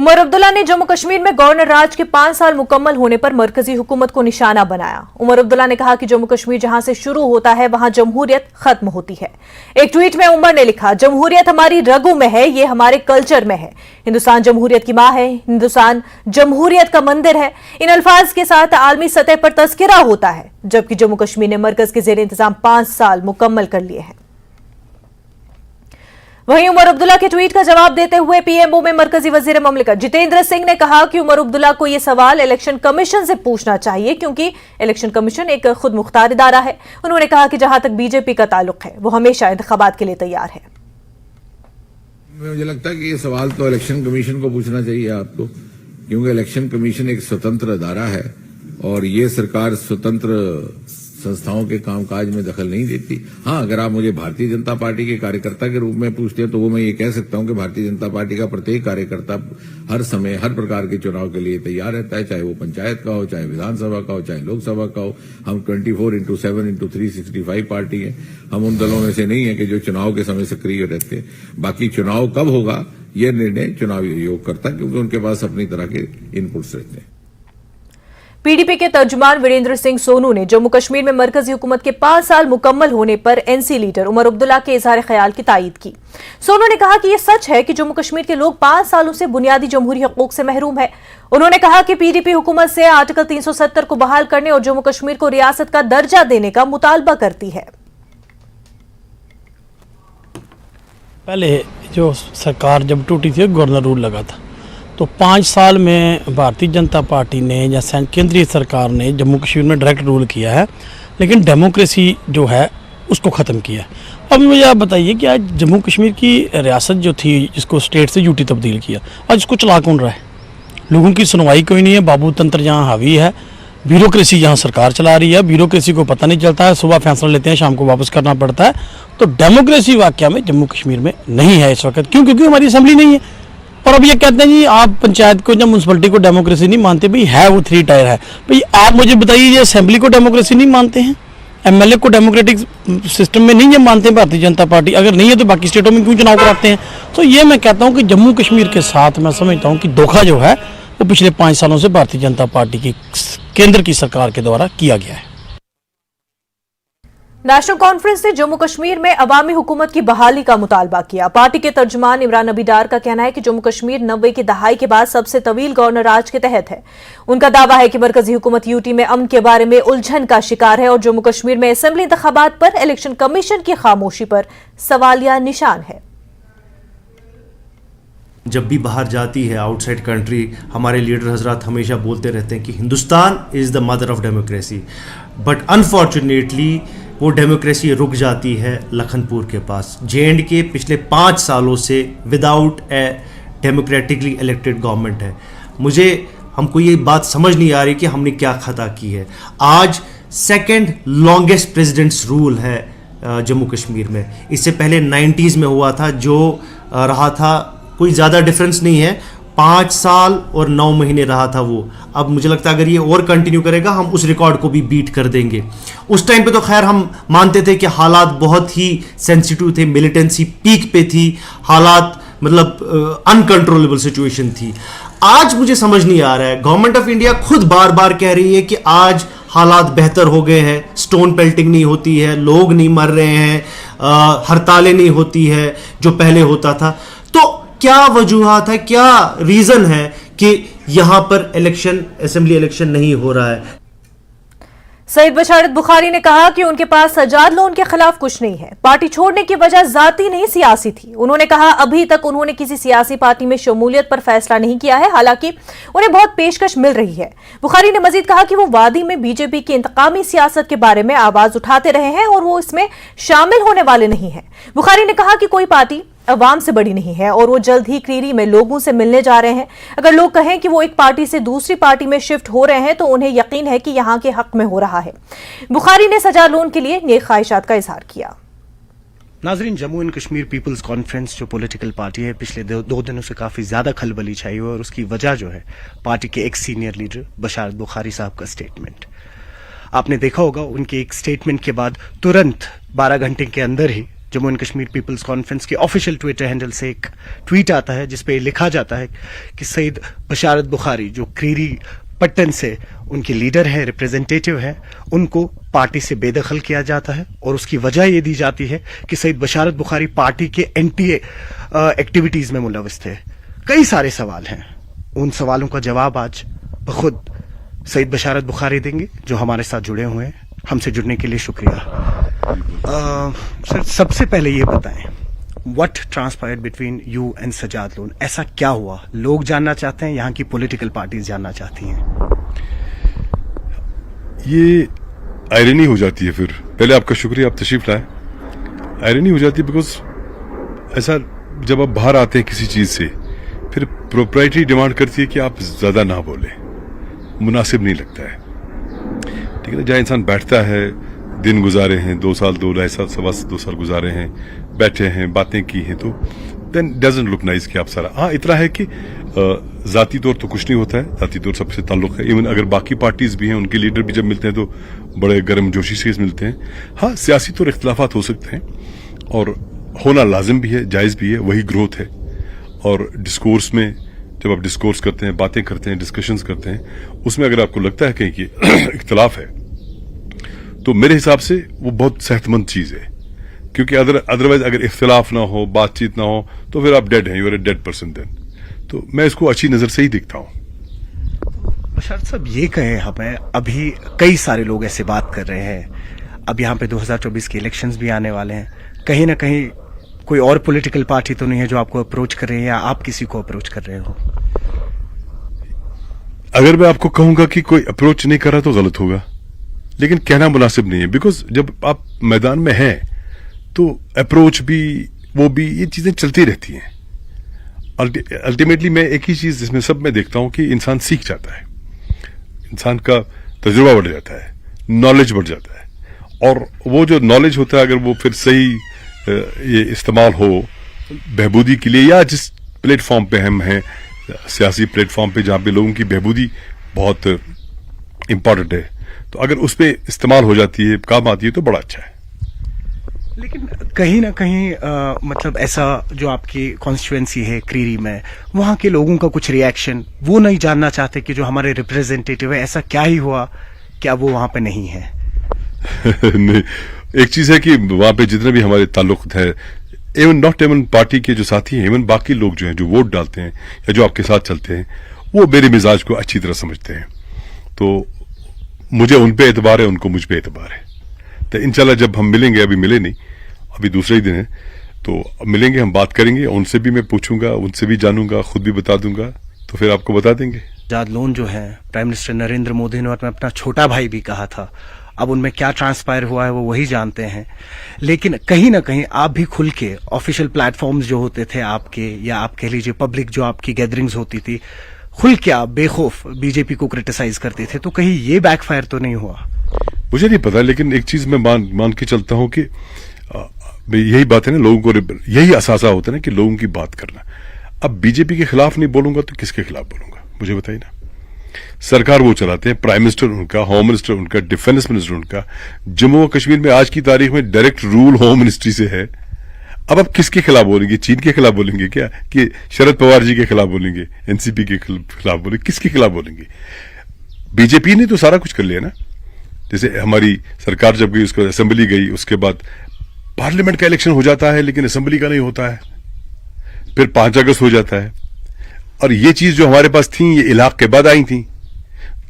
उमर अब्दुल्ला ने जम्मू कश्मीर में गवर्नर राज के 5 साल मुकम्मल होने पर मरकजी हुकूमत को निशाना बनाया। उमर अब्दुल्ला ने कहा कि जम्मू कश्मीर जहां से शुरू होता है वहां जमहूरियत खत्म होती है। एक ट्वीट में उमर ने लिखा, जमहूरियत हमारी रगों में है, ये हमारे कल्चर में है। हिंदुस्तान जमहूरियत की मां है, हिंदुस्तान जमहूरियत का मंदिर है। इन अल्फाज के साथ आलमी सतह पर तस्करा होता है, जबकि जम्मू कश्मीर ने मरकज के जेर इंतजाम 5 साल मुकम्मल कर लिए हैं। वहीं उमर अब्दुल्ला के ट्वीट का जवाब देते हुए पीएमओ में मरकजी वजीर ममलिकत जितेंद्र सिंह ने कहा कि उमर अब्दुल्ला को यह सवाल इलेक्शन कमीशन से पूछना चाहिए, क्योंकि इलेक्शन कमीशन एक खुद मुख्तार इदारा है। उन्होंने कहा कि जहां तक बीजेपी का ताल्लुक है वो हमेशा इंतखाबात के लिए तैयार है। मुझे लगता है कि ये सवाल तो इलेक्शन कमीशन को पूछना चाहिए आपको, क्योंकि इलेक्शन कमीशन एक स्वतंत्र अदारा है और ये सरकार स्वतंत्र संस्थाओं के कामकाज में दखल नहीं देती। हाँ, अगर आप मुझे भारतीय जनता पार्टी के कार्यकर्ता के रूप में पूछते हैं तो वो मैं ये कह सकता हूं कि भारतीय जनता पार्टी का प्रत्येक कार्यकर्ता हर समय हर प्रकार के चुनाव के लिए तैयार रहता है, चाहे वो पंचायत का हो, चाहे विधानसभा का हो, चाहे लोकसभा का हो। हम 24/7/365 पार्टी है। हम उन दलों में से नहीं है कि जो चुनाव के समय सक्रिय रहते हैं। बाकी चुनाव कब होगा यह निर्णय चुनाव आयोग करता है, क्योंकि उनके पास अपनी तरह के इनपुट्स रहते हैं। पीडीपी के तर्जुमान वीरेंद्र सिंह सोनू ने जम्मू कश्मीर में मरकजी हुकूमत के 5 साल मुकम्मल होने पर एनसी लीडर उमर अब्दुल्ला के इजहार ख्याल की तायीद की। सोनू ने कहा कि यह सच है कि जम्मू कश्मीर के लोग 5 सालों से बुनियादी जमहूरी हकूक से महरूम है। उन्होंने कहा कि पीडीपी हुकूमत से आर्टिकल 370 को बहाल करने और जम्मू कश्मीर को रियासत का दर्जा देने का मुतालबा करती है। पहले जो सरकार जब टूटी थी गवर्नर रूल लगा था, तो 5 साल में भारतीय जनता पार्टी ने या केंद्रीय सरकार ने जम्मू कश्मीर में डायरेक्ट रूल किया है, लेकिन डेमोक्रेसी जो है उसको ख़त्म किया है। अब मुझे आप बताइए कि आज जम्मू कश्मीर की रियासत जो थी, जिसको स्टेट से यूटी तब्दील किया, आज इसको चला कौन रहा है? लोगों की सुनवाई कोई नहीं है। बाबू तंत्र यहाँ हावी है, ब्यूरोक्रेसी यहाँ सरकार चला रही है। ब्यूरोक्रेसी को पता नहीं चलता है, सुबह फैसला लेते हैं, शाम को वापस करना पड़ता है। तो डेमोक्रेसी वाकया में जम्मू कश्मीर में नहीं है इस वक्त। क्यों? क्योंकि हमारी असेंबली नहीं है। और अब ये कहते हैं जी आप पंचायत को या म्यूनसिपलिटी को डेमोक्रेसी नहीं मानते। भाई है वो 3 टायर है। भाई आप मुझे बताइए, ये असेंबली को डेमोक्रेसी नहीं मानते हैं, एमएलए को डेमोक्रेटिक सिस्टम में नहीं है मानते हैं भारतीय जनता पार्टी। अगर नहीं है तो बाकी स्टेटों में क्यों चुनाव कराते हैं? तो ये मैं कहता हूँ कि जम्मू कश्मीर के साथ मैं समझता हूँ कि धोखा जो है वो पिछले 5 सालों से भारतीय जनता पार्टी की केंद्र की सरकार के द्वारा किया गया है। नेशनल कॉन्फ्रेंस ने जम्मू कश्मीर में अवामी हुकूमत की बहाली का मुतालबा किया। पार्टी के तर्जुमान इमरान नबी डार का कहना है कि जम्मू कश्मीर 90 की दहाई के बाद सबसे तवील गवर्नर राज के तहत है। उनका दावा है कि मरकजी हुकूमत यूटी में अमन के बारे में उलझन का शिकार है और जम्मू कश्मीर में असेंबली इंतखाबात पर इलेक्शन कमीशन की खामोशी पर सवालिया निशान है। जब भी बाहर जाती है आउटसाइड कंट्री, हमारे लीडर हजरात हमेशा बोलते रहते हैं कि Hindustan is the mother of democracy, but unfortunately वो डेमोक्रेसी रुक जाती है लखनपुर के पास। जे.एंड.के पिछले 5 सालों से विदाउट ए डेमोक्रेटिकली इलेक्टेड गवर्नमेंट है। हमको ये बात समझ नहीं आ रही कि हमने क्या खता की है। आज 2nd लॉन्गेस्ट प्रेसिडेंट्स रूल है जम्मू कश्मीर में। इससे पहले 90s में हुआ था, जो रहा था कोई ज़्यादा डिफरेंस नहीं है, 5 साल और 9 महीने रहा था वो। अब मुझे लगता है अगर ये और कंटिन्यू करेगा हम उस रिकॉर्ड को भी बीट कर देंगे। उस टाइम पे तो खैर हम मानते थे कि हालात बहुत ही सेंसिटिव थे, मिलिटेंसी पीक पे थी, हालात मतलब अनकंट्रोलेबल सिचुएशन थी। आज मुझे समझ नहीं आ रहा है, गवर्नमेंट ऑफ इंडिया खुद बार बार कह रही है कि आज हालात बेहतर हो गए हैं, स्टोन पेल्टिंग नहीं होती है, लोग नहीं मर रहे हैं, हड़तालें नहीं होती है जो पहले होता था। तो क्या वजूहात है, क्या रीजन है कि यहां पर असेंबली इलेक्शन नहीं हो रहा है? सईद बशारत बुखारी ने कहा कि उनके पास सजाद लोन के खिलाफ कुछ नहीं है। पार्टी छोड़ने की वजह जाती नहीं सियासी थी। उन्होंने कहा अभी तक उन्होंने किसी सियासी पार्टी में शमूलियत पर फैसला नहीं किया है, हालांकि उन्हें बहुत पेशकश मिल रही है। बुखारी ने मजीद कहा कि वो वादी में बीजेपी की इंतकामी सियासत के बारे में आवाज उठाते रहे हैं और वो इसमें शामिल होने वाले नहीं है। बुखारी ने कहा कि कोई पार्टी अवाम से बड़ी नहीं है और वो जल्द ही क्रीरी में लोगों से मिलने जा रहे हैं। अगर लोग कहें कि वो एक पार्टी से दूसरी पार्टी में शिफ्ट हो रहे हैं तो उन्हें यकीन है कि यहां के हक में हो रहा है। बुखारी ने सजा लोन के लिए नेक ख्वाहिशात का इजहार किया। नाजरीन, Jammu and Kashmir peoples Conference जो पॉलिटिकल पार्टी है, पिछले 2 दिनों से काफी ज्यादा खलबली छाई हुई है और उसकी वजह जो है पार्टी के एक सीनियर लीडर बशारत बुखारी साहब का स्टेटमेंट। आपने देखा होगा उनके एक स्टेटमेंट के बाद तुरंत 12 घंटे के अंदर ही जम्मू एंड कश्मीर पीपल्स कॉन्फ्रेंस के ऑफिशियल ट्विटर हैंडल से एक ट्वीट आता है जिसपे लिखा जाता है कि सईद बशारत बुखारी जो क्रीरी पट्टन से उनके लीडर है, रिप्रेजेंटेटिव है, उनको पार्टी से बेदखल किया जाता है और उसकी वजह ये दी जाती है कि सईद बशारत बुखारी पार्टी के एंटी एक्टिविटीज में मुलविस थे। कई सारे सवाल हैं, उन सवालों का जवाब आज खुद सईद बशारत बुखारी देंगे जो हमारे साथ जुड़े हुए हैं। हमसे जुड़ने के लिए शुक्रिया। सर, सबसे पहले ये बताएं, what transpired between you and Sajad Lone? ऐसा क्या हुआ? लोग जानना चाहते हैं, यहाँ की पॉलिटिकल पार्टीज जानना चाहती हैं। ये आयरनी हो जाती है। फिर पहले आपका शुक्रिया, आप तशरीफ लाए। आयरनी हो जाती है बिकॉज ऐसा जब आप बाहर आते हैं किसी चीज से, फिर प्रोप्राइटरी डिमांड करती है कि आप ज्यादा ना बोले, मुनासिब नहीं लगता है। ठीक है ना, जहाँ इंसान बैठता है, दिन गुजारे हैं, 2 साल 2 साल 2 साल गुजारे हैं, बैठे हैं, बातें की हैं, तो देन डजंट लुक नाइस कि आप सारा। हाँ, इतना है कि जाती तौर तो कुछ नहीं होता है, जाती तौर सबसे ताल्लुक है। इवन अगर बाकी पार्टीज भी हैं, उनके लीडर भी जब मिलते हैं तो बड़े गर्म जोशी से मिलते हैं। हाँ, सियासी तौर इख्तलाफात हो सकते हैं और होना लाजिम भी है, जायज भी है, वही ग्रोथ है। और डिस्कोर्स में जब आप डिस्कोर्स करते हैं, बातें करते हैं, डिस्कशंस करते हैं, उसमें अगर आपको लगता है कहीं कि इख्तलाफ है, तो मेरे हिसाब से वो बहुत सेहतमंद चीज है। क्योंकि अदरवाइज अगर इख्तलाफ ना हो, बातचीत ना हो, तो फिर आप डेड हैं, you are a dead person then. तो मैं इसको अच्छी नजर से ही देखता हूं। बशारत साहब, ये कहें, हमें अभी कई सारे लोग ऐसे बात कर रहे हैं, अब यहाँ पे 2024 के इलेक्शंस भी आने वाले हैं, कहीं ना कहीं कोई और पॉलिटिकल पार्टी तो नहीं है जो आपको अप्रोच कर रही है या आप किसी को अप्रोच कर रहे हो? अगर मैं आपको कहूंगा कि कोई अप्रोच नहीं कर रहा तो गलत होगा, लेकिन कहना मुनासिब नहीं है। बिकॉज जब आप मैदान में हैं तो अप्रोच भी, वो भी, ये चीजें चलती रहती हैं। अल्टीमेटली मैं एक ही चीज जिसमें सब मैं देखता हूं कि इंसान सीख जाता है, इंसान का तजुर्बा बढ़ जाता है, नॉलेज बढ़ जाता है, और वो जो नॉलेज होता है अगर वो फिर सही ये इस्तेमाल हो बहबूदी के लिए, या जिस प्लेटफॉर्म पे हम हैं, सियासी प्लेटफॉर्म पे जहां पे लोगों की बहबूदी बहुत इंपॉर्टेंट है, तो अगर उस पे इस्तेमाल हो जाती है, काम आती है, तो बड़ा अच्छा है। लेकिन कहीं ना कहीं मतलब ऐसा जो आपकी कॉन्स्टिट्यूएंसी है क्रीरी में, वहां के लोगों का कुछ रिएक्शन, वो नहीं जानना चाहते कि जो हमारे रिप्रेजेंटेटिव है, ऐसा क्या ही हुआ, क्या वो वहां पे नहीं है? नहीं, एक चीज है कि वहां पे जितने भी हमारे ताल्लुक है, इवन नॉट इवन पार्टी के जो साथी हैं, इवन बाकी लोग जो हैं, जो वोट डालते हैं या जो आपके साथ चलते हैं, वो मेरे मिजाज को अच्छी तरह समझते हैं। तो मुझे उन पे एतबार है, उनको मुझ पे एतबार है। तो इंशाल्लाह जब हम मिलेंगे, अभी मिले नहीं, अभी दूसरा ही दिन है, तो मिलेंगे, हम बात करेंगे, उनसे भी मैं पूछूंगा, उनसे भी जानूंगा, खुद भी बता दूंगा, तो फिर आपको बता देंगे। सजाद लोन जो है, प्राइम मिनिस्टर नरेंद्र मोदी ने अपना छोटा भाई भी कहा था, अब उनमें क्या ट्रांसपायर हुआ है वो वही जानते हैं। लेकिन कहीं ना कहीं आप भी खुल के ऑफिशियल प्लेटफॉर्म्स जो होते थे आपके, या आप कह लीजिए पब्लिक जो आपकी गैदरिंग्स होती थी, खुल के आप बेखौफ बीजेपी को क्रिटिसाइज करते थे, तो कहीं ये बैकफायर तो नहीं हुआ? मुझे नहीं पता, लेकिन एक चीज मैं मान के चलता हूं कि यही बात है ना, लोगों को यही असासा होता है ना कि लोगों की बात करना। अब बीजेपी के खिलाफ नहीं बोलूंगा तो किसके खिलाफ बोलूंगा, मुझे बताइए ना। सरकार वो चलाते हैं, प्राइम मिनिस्टर उनका, होम मिनिस्टर उनका, डिफेंस मिनिस्टर उनका। जम्मू और कश्मीर में आज की तारीख में डायरेक्ट रूल होम मिनिस्ट्री से है। अब आप किसके खिलाफ बोलेंगे? चीन के खिलाफ बोलेंगे क्या, कि शरद पवार जी के खिलाफ बोलेंगे, एनसीपी के खिलाफ बोलेंगे, किसके खिलाफ बोलेंगे? बीजेपी ने तो सारा कुछ कर लिया ना। जैसे हमारी सरकार जब गई, उसको असेंबली गई, उसके बाद पार्लियामेंट का इलेक्शन हो जाता है, लेकिन असेंबली का नहीं होता है, फिर 5 अगस्त हो जाता है। और ये चीज जो हमारे पास थी, ये इलाक के बाद आई थी,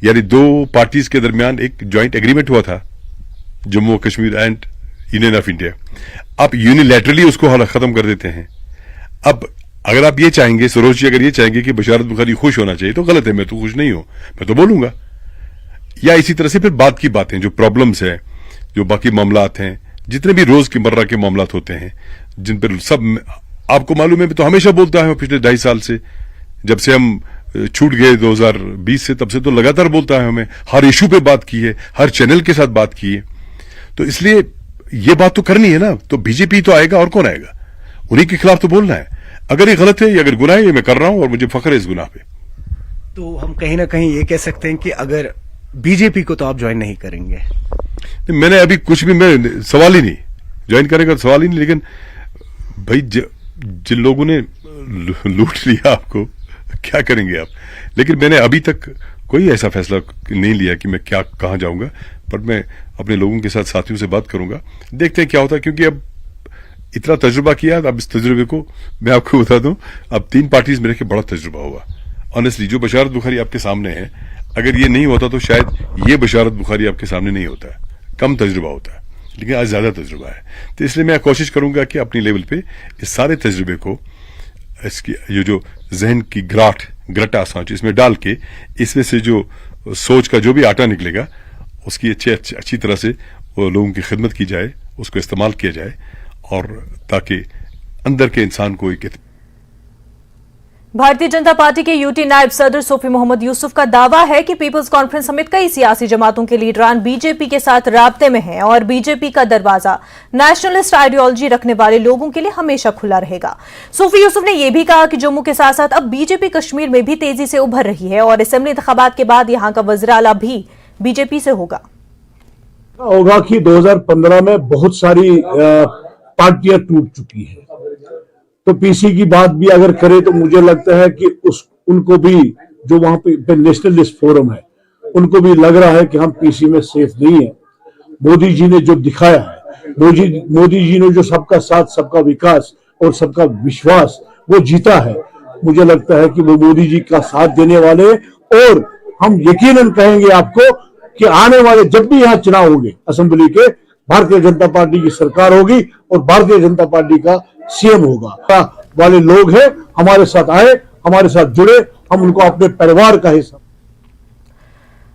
यानी 2 पार्टीज के दरमियान एक ज्वाइंट एग्रीमेंट हुआ था, जम्मू और Kashmir and union of India. आप यूनिलैटरली उसको खत्म कर देते हैं। अब अगर आप ये चाहेंगे, सरोज जी अगर ये चाहेंगे कि बशारत बुखारी खुश होना चाहिए, तो गलत है, मैं तो खुश नहीं हूं, मैं तो बोलूंगा। या इसी तरह से फिर बात की बातें, जो प्रॉब्लम्स है, जो बाकी मामलात हैं, जितने भी रोज की मर्रा के मामलात होते हैं, जिन पर सब आपको मालूम है, मैं तो हमेशा बोलता हूं पिछले 2.5 साल से, जब से हम छूट गए 2020 से, तब से तो लगातार बोलता है, हमें हर इशू पे बात की है, हर चैनल के साथ बात की है। तो इसलिए ये बात तो करनी है ना, तो बीजेपी तो आएगा, और कौन आएगा? उन्हीं के खिलाफ तो बोलना है। अगर ये गलत है या अगर गुनाह है, ये मैं कर रहा हूं और मुझे फख्र है इस गुनाह पे। तो हम कहीं ना कहीं ये कह सकते हैं कि अगर बीजेपी को तो आप ज्वाइन नहीं करेंगे? मैंने अभी कुछ भी, मैं सवाल ही नहीं, ज्वाइन करेगा तो सवाल ही नहीं। लेकिन भाई जिन लोगों ने लूट लिया आपको, क्या करेंगे आप? लेकिन मैंने अभी तक कोई ऐसा फैसला नहीं लिया कि मैं क्या कहाँ जाऊंगा, पर मैं अपने लोगों के साथ, साथियों से बात करूंगा, देखते हैं क्या होता है। क्योंकि अब इतना तजुर्बा किया, अब इस तजुर्बे को मैं आपको बता दूं, अब 3 पार्टीज में रह के बड़ा तजुर्बा हुआ ऑनेस्टली। जो बशारत बुखारी आपके सामने है, अगर ये नहीं होता तो शायद ये बशारत बुखारी आपके सामने नहीं होता है, कम तजुर्बा होता है, लेकिन आज ज्यादा तजुर्बा है। तो इसलिए मैं कोशिश करूंगा कि अपनी लेवल पे इस सारे तजुर्बे को, इसकी ये जो जहन की ग्रटा सांच इसमें डाल के, इसमें से जो सोच का जो भी आटा निकलेगा उसकी अच्छी तरह से वो लोगों की खिदमत की जाए, उसको इस्तेमाल किया जाए, और ताकि अंदर के इंसान को एक भारतीय जनता पार्टी के यूटी नायब सदर सूफी मोहम्मद यूसुफ का दावा है कि पीपल्स कॉन्फ्रेंस समेत कई सियासी जमातों के लीडरान बीजेपी के साथ राब्ते में हैं और बीजेपी का दरवाजा नेशनलिस्ट आइडियोलॉजी रखने वाले लोगों के लिए हमेशा खुला रहेगा। सूफी यूसुफ ने यह भी कहा कि जम्मू के साथ साथ अब बीजेपी कश्मीर में भी तेजी से उभर रही है और असेंबली इंतखाबात के बाद यहां का वज़ीर आला भी बीजेपी से होगा कि 2015 में बहुत सारी पार्टियां टूट चुकी है, तो पीसी की बात भी अगर करे तो मुझे लगता है कि उनको भी, जो वहां पे नेशनलिस्ट फोरम है, उनको भी लग रहा है कि हम पीसी में सेफ नहीं है। मोदी जी ने जो दिखाया है, मोदी जी ने जो सबका साथ, सबका विकास और सबका विश्वास वो जीता है, मुझे लगता है कि वो मोदी जी का साथ देने वाले, और हम यकीनन कहेंगे आपको कि आने वाले जब भी यहाँ चुनाव होंगे असेंबली के, भारतीय जनता पार्टी की सरकार होगी और भारतीय जनता पार्टी का सीएम होगा। वाले लोग हैं, हमारे साथ आए, हमारे साथ जुड़े, हम उनको अपने परिवार का हिस्सा।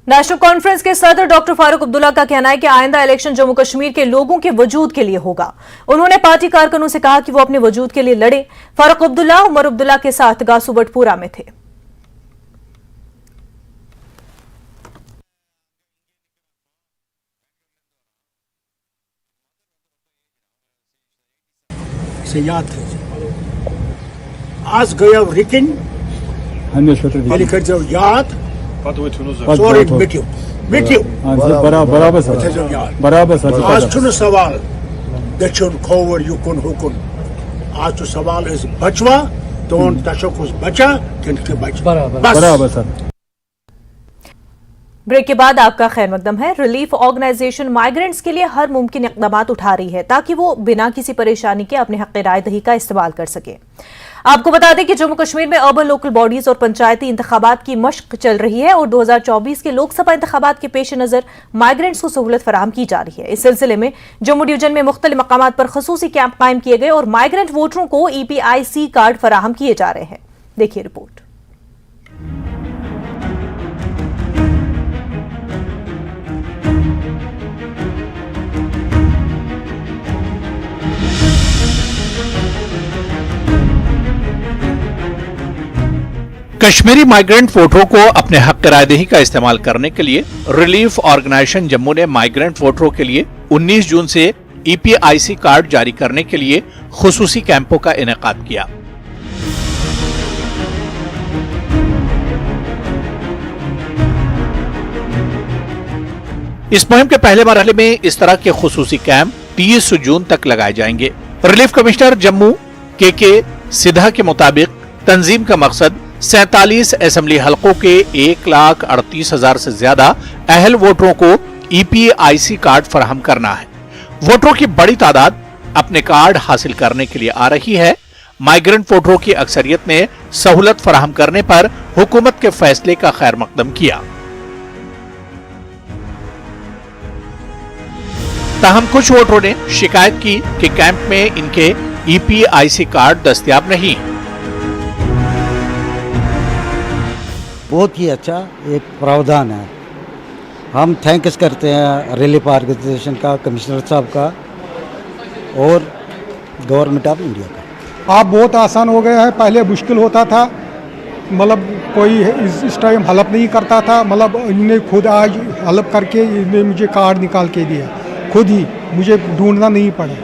नेशनल कॉन्फ्रेंस के सदर डॉक्टर फारूक अब्दुल्ला का कहना है कि आइंदा इलेक्शन जम्मू कश्मीर के लोगों के वजूद के लिए होगा। उन्होंने पार्टी कारकुनों से कहा कि वो अपने वजूद के लिए लड़े। फारूक अब्दुल्ला उमर अब्दुल्ला के साथ गासू बटपुरा में थे। याद आज गया रिकिन याद बराबर सर आज सवाल दचुन खोवर युकुन हुकुन, आज सवाल इस बचवा तो तशकुस बचा किनके बचा बराबर सर। ब्रेक के बाद आपका खैर मकदम है। रिलीफ ऑर्गेनाइजेशन माइग्रेंट्स के लिए हर मुमकिन इक़दाम उठा रही है ताकि वो बिना किसी परेशानी के अपने हक़ राय दही का इस्तेमाल कर सके। आपको बता दें कि जम्मू कश्मीर में अर्बन लोकल बॉडीज और पंचायती इंतखाबात की मश्क चल रही है और 2024 के लोकसभा इंतखाबात के पेश नजर माइग्रेंट्स को सहूलत फराहम की जा रही है। इस सिलसिले में जम्मू डिवीजन में मुख्तलिफ मकामात पर खसूसी कैंप कायम किए गए और माइग्रेंट वोटरों को EPIC कार्ड फराहम किए जा रहे हैं। देखिए रिपोर्ट। कश्मीरी माइग्रेंट वोटरों को अपने हक रायदही का इस्तेमाल करने के लिए रिलीफ ऑर्गेनाइजेशन जम्मू ने माइग्रेंट वोटरों के लिए 19 जून से EPIC कार्ड जारी करने के लिए खुसूसी कैंपों का इनेकाद किया। इस मुहिम के पहले मरहले में इस तरह के खुसूसी कैंप 30 जून तक लगाए जाएंगे। रिलीफ कमिश्नर जम्मू के सिधा के मुताबिक तंजीम का मकसद 47 असेंबली हलकों के 1,38,000 से ज्यादा अहल वोटरों को EPIC कार्ड फराहम करना है। वोटरों की बड़ी तादाद अपने कार्ड हासिल करने के लिए आ रही है। माइग्रेंट वोटरों की अक्सरियत ने सहूलत फराहम करने पर हुकूमत के फैसले का खैर मकदम किया। ताहम कुछ वोटरों ने शिकायत की कि कैंप में इनके EPIC कार्ड दस्तयाब नहीं। बहुत ही अच्छा एक प्रावधान है। हम थैंक्स करते हैं रिलीफ ऑर्गेनाइजेशन का, कमिश्नर साहब का और गवर्नमेंट ऑफ इंडिया का। आप बहुत आसान हो गया है, पहले मुश्किल होता था, मतलब कोई इस टाइम हेल्प नहीं करता था, मतलब इन्होंने खुद आज हेल्प करके इन्होंने मुझे कार्ड निकाल के दिया, खुद ही, मुझे ढूंढना नहीं पड़ा।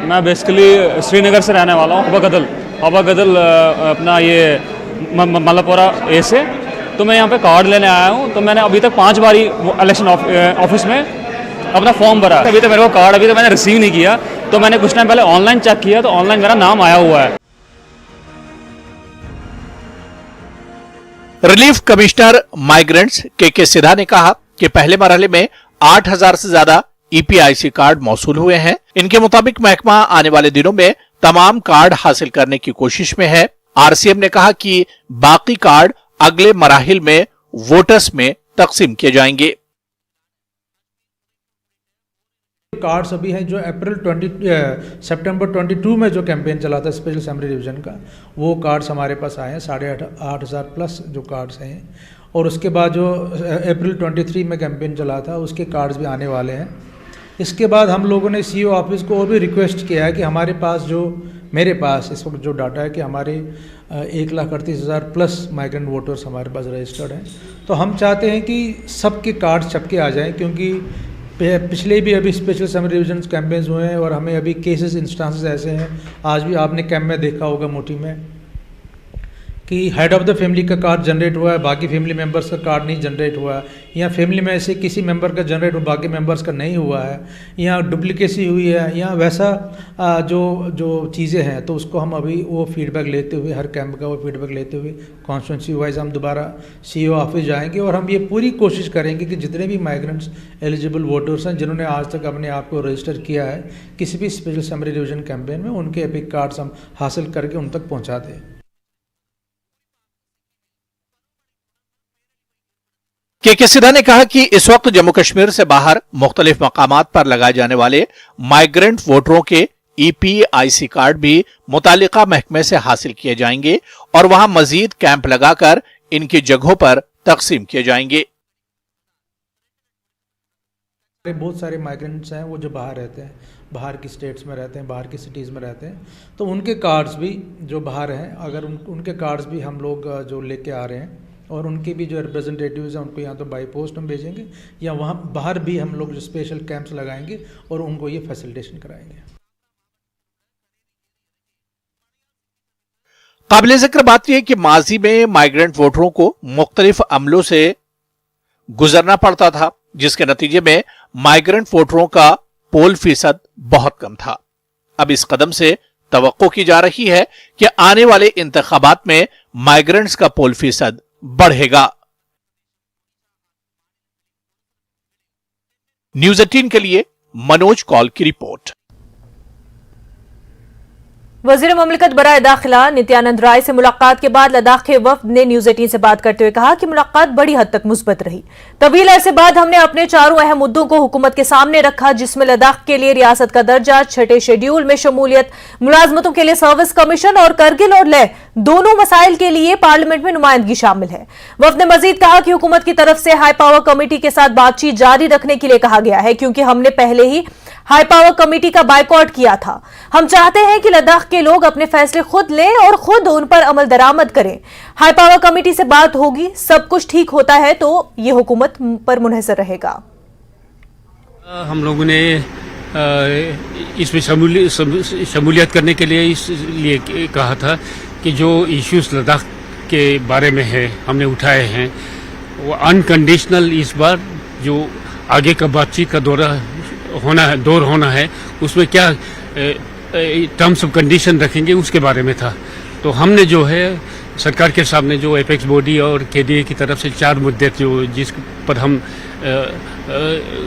मैं बेसिकली श्रीनगर से रहने वाला हूँ, हवा गदल अपना ये मलपुरा ए से, तो मैं यहाँ पे कार्ड लेने आया हूँ। तो मैंने अभी तक 5 बारी इलेक्शन ऑफिस में अपना फॉर्म भरा, अभी तक मेरे को कार्ड अभी तक मैंने रिसीव नहीं किया। तो मैंने कुछ टाइम पहले ऑनलाइन चेक किया तो ऑनलाइन मेरा नाम आया हुआ है। रिलीफ कमिश्नर माइग्रेंट्स के सिधा ने कहा कि पहले मरहले में 8,000 से ज्यादा ईपीआईसी कार्ड मौसूल हुए हैं। इनके मुताबिक महकमा आने वाले दिनों में तमाम कार्ड हासिल करने की कोशिश में है। आरसीएम ने कहा कि बाकी कार्ड अगले मराहिल में वोटर्स में तकसीम किए जाएंगे। कार्ड्स अभी हैं जो सितंबर 22 में जो कैंपेन चला था स्पेशल असेंबली डिवीजन का, वो कार्ड्स हमारे पास आए हैं 8,500 प्लस जो कार्ड्स हैं। और उसके बाद जो अप्रैल 23 में कैंपेन चला था उसके कार्ड्स भी आने वाले हैं। इसके बाद हम लोगों ने सीईओ ऑफिस को और भी रिक्वेस्ट किया है कि हमारे पास जो मेरे पास इस वक्त जो डाटा है कि हमारे 1,38,000 प्लस माइग्रेंट वोटर्स हमारे पास रजिस्टर्ड हैं। तो हम चाहते हैं कि सबके कार्ड छपके आ जाएं, क्योंकि पिछले भी अभी स्पेशल असेंबली डिवीजन कैंपेन्स हुए हैं और हमें अभी केसेस इंस्टांसेस ऐसे हैं, आज भी आपने कैंप में देखा होगा मोटी में, कि हेड ऑफ़ द फैमिली का कार्ड जनरेट हुआ है, बाकी फैमिली मेंबर्स का कार्ड नहीं जनरेट हुआ है, या फैमिली में ऐसे किसी मेंबर का जनरेट हुआ बाकी मेंबर्स का नहीं हुआ है, या डुप्लीकेसी हुई है, या वैसा जो चीज़ें हैं। तो उसको हम अभी वो फीडबैक लेते हुए, हर कैंप का वो फीडबैक लेते हुए कॉन्स्टिट्यूंसी वाइज हम दोबारा सीईओ ऑफिस जाएंगे और हम ये पूरी कोशिश करेंगे कि जितने भी माइग्रेंट्स एलिजिबल वोटर्स हैं जिन्होंने आज तक अपने आप को रजिस्टर किया है किसी भी स्पेशल असेंबली डिवीजन कैंपेन में, उनके एपिक कार्ड्स हम हासिल करके उन तक पहुँचा दें। के सिधा ने कहा कि इस वक्त जम्मू कश्मीर से बाहर मुख्तलिफ मकामात पर लगाए जाने वाले माइग्रेंट वोटरों के ईपीआईसी कार्ड भी मुतालिका महकमे से हासिल किए जाएंगे और वहां मजीद कैंप लगाकर इनकी जगहों पर तकसीम किए जाएंगे। बहुत सारे माइग्रेंट्स हैं वो जो बाहर रहते हैं, बाहर की स्टेट्स में रहते हैं, बाहर की सिटीज़ में रहते हैं, तो उनके कार्ड्स भी जो बाहर हैं, अगर उनके कार्ड्स भी हम लोग जो लेके आ रहे हैं और उनके भी जो रिप्रेजेंटेटिव्स हैं उनको यहाँ तो बाई पोस्ट हम भेजेंगे या वहाँ बाहर भी हम लोग जो स्पेशल कैंप्स लगाएंगे और उनको ये फैसिलिटेशन कराएंगे। काबिल जिक्र बात यह कि माजी में माइग्रेंट वोटरों को मुख्तलिफ अमलों से गुजरना पड़ता था, जिसके नतीजे में माइग्रेंट वोटरों का पोल फीसद बहुत कम था। अब इस कदम से तवक्को की जा रही है कि आने वाले इंतखाबात में माइग्रेंट्स का पोल फीसद बढ़ेगा। न्यूज़ 18 के लिए मनोज कौल की रिपोर्ट। वजीर ममलिकत बराए दाखिला नित्यानंद राय से मुलाकात के बाद लद्दाख के वफ्द ने न्यूज़ 18 से बात करते हुए कहा कि मुलाकात बड़ी हद तक मुस्बत रही। तवील अरसे बाद हमने अपने चारों अहम मुद्दों को हुकूमत के सामने रखा, जिसमें लद्दाख के लिए रियासत का दर्जा, छठे शेड्यूल में शमूलियत, मुलाजमतों के लिए सर्विस कमीशन और करगिल और लेह दोनों मसाइल के लिए पार्लियामेंट में नुमाइंदगी शामिल है। वफ्द ने मजीद कहा कि हुकूमत की तरफ से हाई पावर कमेटी के साथ बातचीत जारी रखने के लिए कहा गया है, क्योंकि हमने पहले ही हाई पावर कमेटी का बायकॉट किया था। हम चाहते हैं कि लद्दाख के लोग अपने फैसले खुद लें और खुद उन पर अमल दरामद करें। हाई पावर कमेटी से बात होगी, सब कुछ ठीक होता है तो ये हुकूमत पर मुनहसर रहेगा। हम लोगों ने इसमें शमूलियत करने के लिए इसलिए कहा था कि जो इश्यूज लद्दाख के बारे में है हमने उठाए हैं वो अनकंडीशनल, इस बार जो आगे का बातचीत का दौर होना है उसमें क्या टर्म्स ऑफ कंडीशन रखेंगे उसके बारे में था। तो हमने जो है सरकार के सामने जो एपेक्स बॉडी और केडीए की तरफ से 4 मुद्दे जो जिस पर हम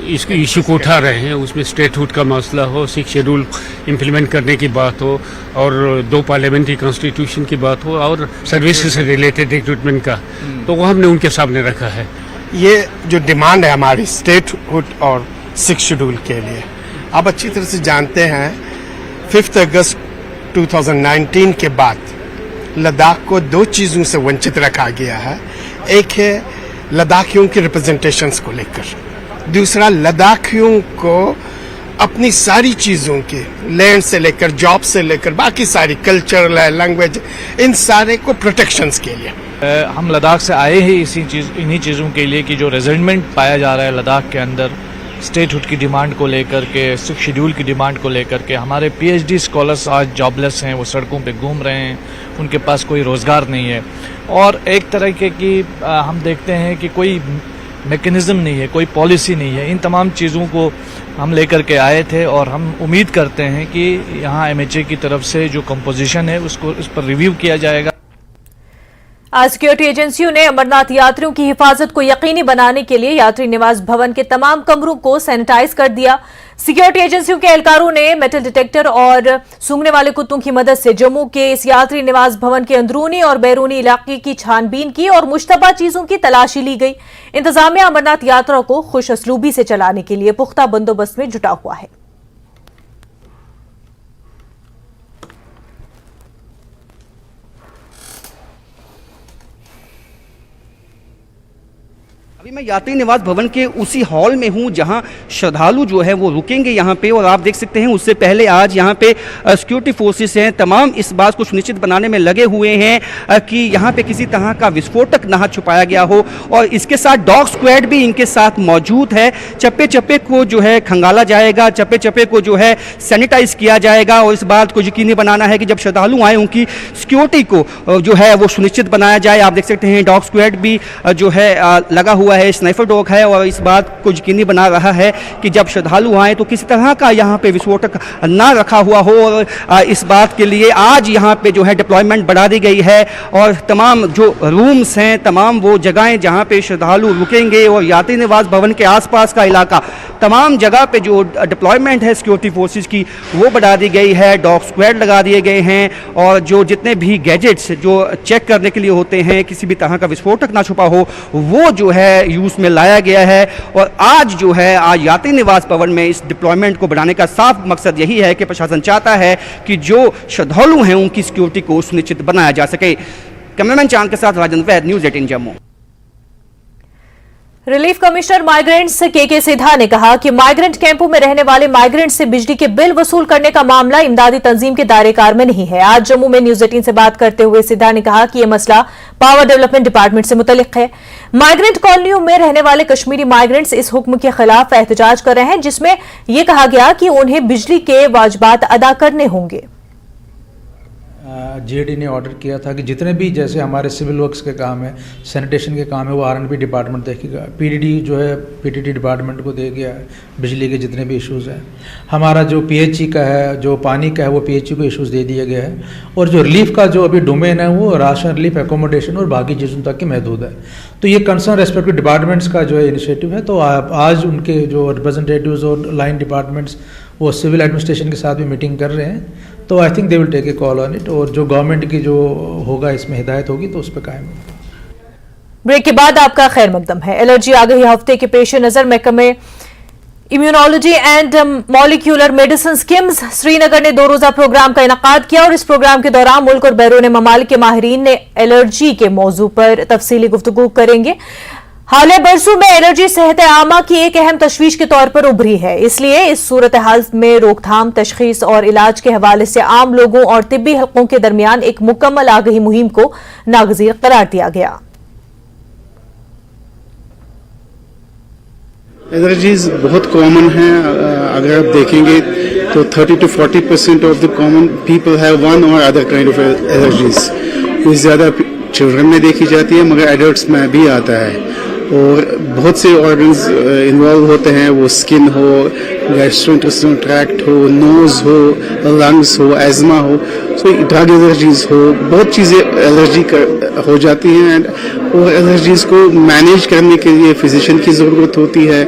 इसको इशू को उठा रहे हैं, उसमें स्टेटहुड का मसला हो, 6 शेड्यूल इम्प्लीमेंट करने की बात हो और 2 पार्लियामेंट्री कॉन्स्टिट्यूशन की बात हो और सर्विसेज से रिलेटेड रिक्रूटमेंट का, तो वो हमने उनके सामने रखा है। ये जो डिमांड है हमारी स्टेटहुड और 6 शेड्यूल के लिए, आप अच्छी तरह से जानते हैं 5 अगस्त 2019 के बाद लद्दाख को 2 चीज़ों से वंचित रखा गया है। एक है लद्दाखियों के रिप्रेजेंटेशंस को लेकर, दूसरा लद्दाखियों को अपनी सारी चीज़ों के लैंड से लेकर जॉब से लेकर बाकी सारी कल्चर लैंग्वेज इन सारे को प्रोटेक्शंस के लिए। हम लद्दाख से आए ही इन्हीं चीज़ों के लिए कि जो रेजिडमेंट पाया जा रहा है लद्दाख के अंदर स्टेटहुड की डिमांड को लेकर के, 6 शेड्यूल की डिमांड को लेकर के, हमारे पीएचडी स्कॉलर्स आज जॉबलेस हैं, वो सड़कों पे घूम रहे हैं, उनके पास कोई रोज़गार नहीं है। और एक तरीके की हम देखते हैं कि कोई मैकेनिज्म नहीं है, कोई पॉलिसी नहीं है। इन तमाम चीज़ों को हम लेकर के आए थे और हम उम्मीद करते हैं कि यहाँ MHA की तरफ से जो कंपोजिशन है उसको इस पर रिव्यू किया जाएगा। आज सिक्योरिटी एजेंसियों ने अमरनाथ यात्रियों की हिफाजत को यकीनी बनाने के लिए यात्री निवास भवन के तमाम कमरों को सैनिटाइज कर दिया। सिक्योरिटी एजेंसियों के एहलकारों ने मेटल डिटेक्टर और सूंघने वाले कुत्तों की मदद से जम्मू के इस यात्री निवास भवन के अंदरूनी और बैरूनी इलाके की छानबीन की और मुश्तबा चीजों की तलाशी ली गई। इंतजामिया अमरनाथ यात्रा को खुश असलूबी से चलाने के लिए पुख्ता बंदोबस्त में जुटा हुआ है। अभी मैं यात्री निवास भवन के उसी हॉल में हूं जहां श्रद्धालु जो है वो रुकेंगे यहाँ पे, और आप देख सकते हैं उससे पहले आज यहाँ पे सिक्योरिटी फोर्सेस हैं, तमाम इस बात को सुनिश्चित बनाने में लगे हुए हैं कि यहाँ पे किसी तरह का विस्फोटक ना छुपाया गया हो। और इसके साथ डॉग स्क्वाड भी इनके साथ मौजूद है। चप्पे चप्पे को जो है खंगाला जाएगा, चप्पे चप्पे को जो है सैनिटाइज किया जाएगा और इस बात को यकीनी बनाना है कि जब श्रद्धालु आए उनकी सिक्योरिटी को जो है वो सुनिश्चित बनाया जाए। आप देख सकते हैं डॉग स्क्वाड भी जो है लगा हुआ है, स्नाइपर डॉग है और इस बात को यकीनी बना रहा है कि जब श्रद्धालु आए तो किसी तरह का यहाँ पे विस्फोटक ना रखा हुआ हो। और इस बात के लिए आज यहाँ पे जो है डिप्लॉयमेंट बढ़ा दी गई है और तमाम जो रूम्स हैं, तमाम वो जगहें जहाँ पे श्रद्धालु रुकेंगे और यात्री निवास भवन के आसपास का इलाका, तमाम जगह पे जो डिप्लॉयमेंट है सिक्योरिटी फोर्सेज की वो बढ़ा दी गई है। डॉग स्क्वाड लगा दिए गए हैं और जो जितने भी गैजेट्स जो चेक करने के लिए होते हैं, किसी भी तरह का विस्फोटक ना छुपा हो, वो जो है यूज में लाया गया है। और आज जो है आज यात्री निवास भवन में इस डिप्लॉयमेंट को बढ़ाने का साफ मकसद यही है कि प्रशासन चाहता है कि जो श्रद्धालु हैं उनकी सिक्योरिटी को सुनिश्चित बनाया जा सके। कैमरामैन चांद के साथ Rajan Vaid, news 18 Jammu. Relief commissioner migrants के सिधा ने कहा कि माइग्रेंट कैंपों में रहने वाले माइग्रेंट्स से बिजली के बिल वसूल करने का मामला इमदादी तंजीम के दायरेकार में नहीं है। आज जम्मू में न्यूज़ 18 से बात करते हुए सिधा ने कहा कि यह मसला पावर डेवलपमेंट डिपार्टमेंट से मुतल्लिक है। माइग्रेंट कॉलोनियों में रहने वाले कश्मीरी माइग्रेंट्स इस हुक्म के खिलाफ एहतजाज कर रहे हैं, जिसमें यह कहा गया कि उन्हें बिजली के वाजिबात अदा करने होंगे। GAD ने ऑर्डर किया था कि जितने भी जैसे हमारे सिविल वर्क्स के काम है, सैनिटेशन के काम है, वो R&B डिपार्टमेंट देखेगा। PDD जो है PTT डिपार्टमेंट को दे गया है बिजली के जितने भी इश्यूज़ हैं। हमारा जो PHE का है, जो पानी का है, वो PHE को इश्यूज़ दे दिया गया है। और जो रिलीफ का जो अभी डोमेन है वो राशन रिलीफ, एकोमोडेशन और बाकी चीज़ों तक की महदूद है। तो ये कंसर्न रेस्पेक्टिव डिपार्टमेंट्स का जो है इनिशिएटिव है। तो आज उनके जो रिप्रेजेंटेटिव्स और लाइन डिपार्टमेंट्स वो सिविल एडमिनिस्ट्रेशन के साथ भी मीटिंग कर रहे हैं। तो I think they will take a call on it और जो गवर्नमेंट की जो होगा इसमें हिदायत होगी तो उस पर कायम होगा। ब्रेक के बाद आपका खैर मकदम है। एलर्जी आगाही हफ्ते के पेश नजर महकमे immunology and molecular medicine KIMS Srinagar ने 2 रोजा प्रोग्राम का इनकाद किया और इस प्रोग्राम के दौरान मुल्क और बैरून ममालिक के माहिरीन ने एलर्जी के मौजू पर तफसीली गुफ्तगू करेंगे। हाल बरसों में एलर्जी सेहत आमा की एक अहम तशवीश के तौर पर उभरी है, इसलिए इस सूरत हाल में रोकथाम, तशखीस और इलाज के हवाले से आम लोगों और तिब्बी हल्कों के दरमियान एक मुकम्मल आगाही मुहिम को नागजीर करार दिया गया। एलर्जीज बहुत कॉमन हैं। अगर आप देखेंगे तो 30 to 40% of the common people have one और अदर काइंड ऑफ एलर्जीज। ये ज़्यादा चिल्ड्रन में देखी जाती है मगर एडल्ट्स में भी आता है और बहुत से ऑर्गन्स इन्वॉल्व होते हैं, वो स्किन हो, गैस्ट्रोइंटेस्टाइनल ट्रैक्ट हो, नोज हो, लंग्स हो, एजमा हो, सो ड्रग एलर्जीज हो, बहुत चीज़ें एलर्जी हो जाती हैं। और एलर्जीज को मैनेज करने के लिए फिजिशियन की ज़रूरत होती है,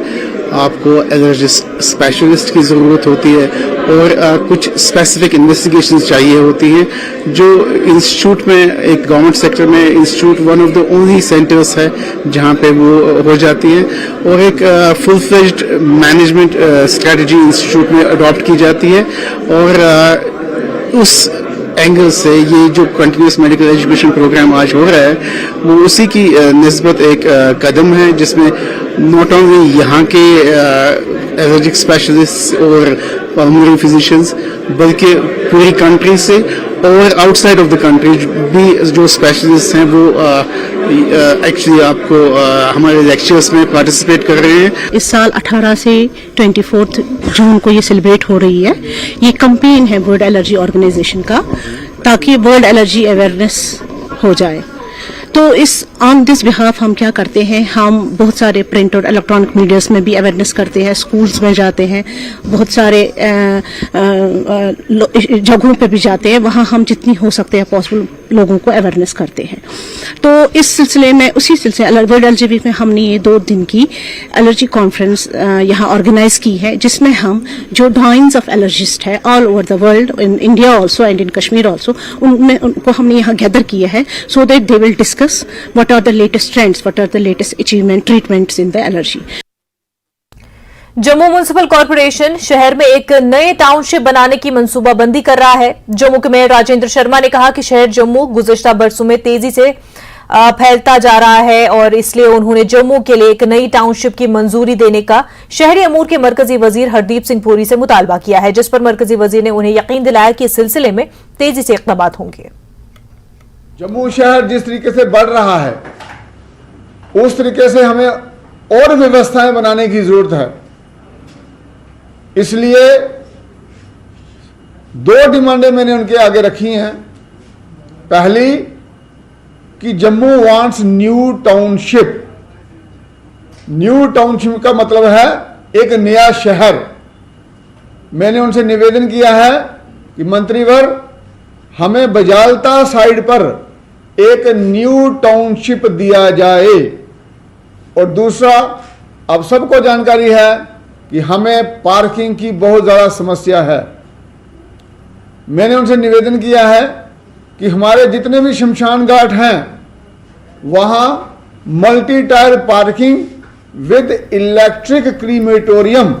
आपको एलर्जिस्ट स्पेशलिस्ट की ज़रूरत होती है और कुछ स्पेसिफिक इन्वेस्टिगेशंस चाहिए होती हैं जो इंस्टीट्यूट में, एक गवर्नमेंट सेक्टर में institute one of the only centres है जहाँ पे वो हो जाती है और एक full fledged management strategy institute में अडॉप्ट की जाती है। और उस एंगल से ये जो कंटिन्यूस मेडिकल एजुकेशन प्रोग्राम आज हो रहा है वो उसी की निस्बत एक कदम है जिसमें नॉट ओनली यहाँ के एलर्जिक स्पेशलिस्ट और पल्मोनरी फिजिशियंस बल्कि पूरी कंट्री से और आउटसाइड ऑफ द कंट्री भी जो स्पेशलिस्ट हैं वो एक्चुअली आपको हमारे लेक्चर्स में पार्टिसिपेट कर रहे हैं। इस साल 18 से 24 जून को ये सेलिब्रेट हो रही है। ये कैंपेन है वर्ल्ड एलर्जी ऑर्गेनाइजेशन का ताकि वर्ल्ड एलर्जी अवेयरनेस हो जाए। तो इस ऑन दिस बिहाफ हम क्या करते हैं, हम बहुत सारे प्रिंट और इलेक्ट्रॉनिक मीडियाज में भी अवेयरनेस करते हैं, स्कूल्स में जाते हैं, बहुत सारे जगहों पे भी जाते हैं, वहाँ हम जितनी हो सकते हैं पॉसिबल लोगों को अवेयरनेस करते हैं। तो इस सिलसिले में उसी सिलसिले वर्ल्ड एलर्जी वीक में हमने ये 2 दिन की एलर्जी कॉन्फ्रेंस यहाँ ऑर्गेनाइज की है, जिसमें हम जो ड्राइंग्स ऑफ एलर्जिस्ट है all over the world, in India also and in Kashmir also, उनको हमने यहाँ गैदर किया है so that they will discuss what are the latest trends, what are the latest achievement treatments in the allergy. Jammu municipal corporation शहर में एक नए township बनाने की मंसूबाबंदी कर रहा है। जम्मू के मेयर राजेंद्र शर्मा ने कहा कि शहर जम्मू गुज़िश्ता बरसों में तेजी से फैलता जा रहा है और इसलिए उन्होंने जम्मू के लिए एक नई टाउनशिप की मंजूरी देने का शहरी अमूर के मरकजी वजीर हरदीप सिंह पुरी से मुतालबा किया है, जिस पर मरकजी वजीर ने उन्हें यकीन दिलाया कि इस सिलसिले में तेजी से इक़दामात होंगे। जम्मू शहर जिस तरीके से बढ़ रहा है उस तरीके से हमें और व्यवस्थाएं बनाने की जरूरत है। इसलिए 2 डिमांडें मैंने उनके आगे रखी हैं। पहली कि Jammu wants new township. New township का मतलब है एक नया शहर। मैंने उनसे निवेदन किया है कि मंत्रीवर हमें बजालता साइड पर एक न्यू टाउनशिप दिया जाए। और दूसरा, अब सबको जानकारी है कि हमें पार्किंग की बहुत ज़्यादा समस्या है। मैंने उनसे निवेदन किया है कि हमारे जितने भी शमशान घाट हैं वहाँ multi tier parking with electric crematorium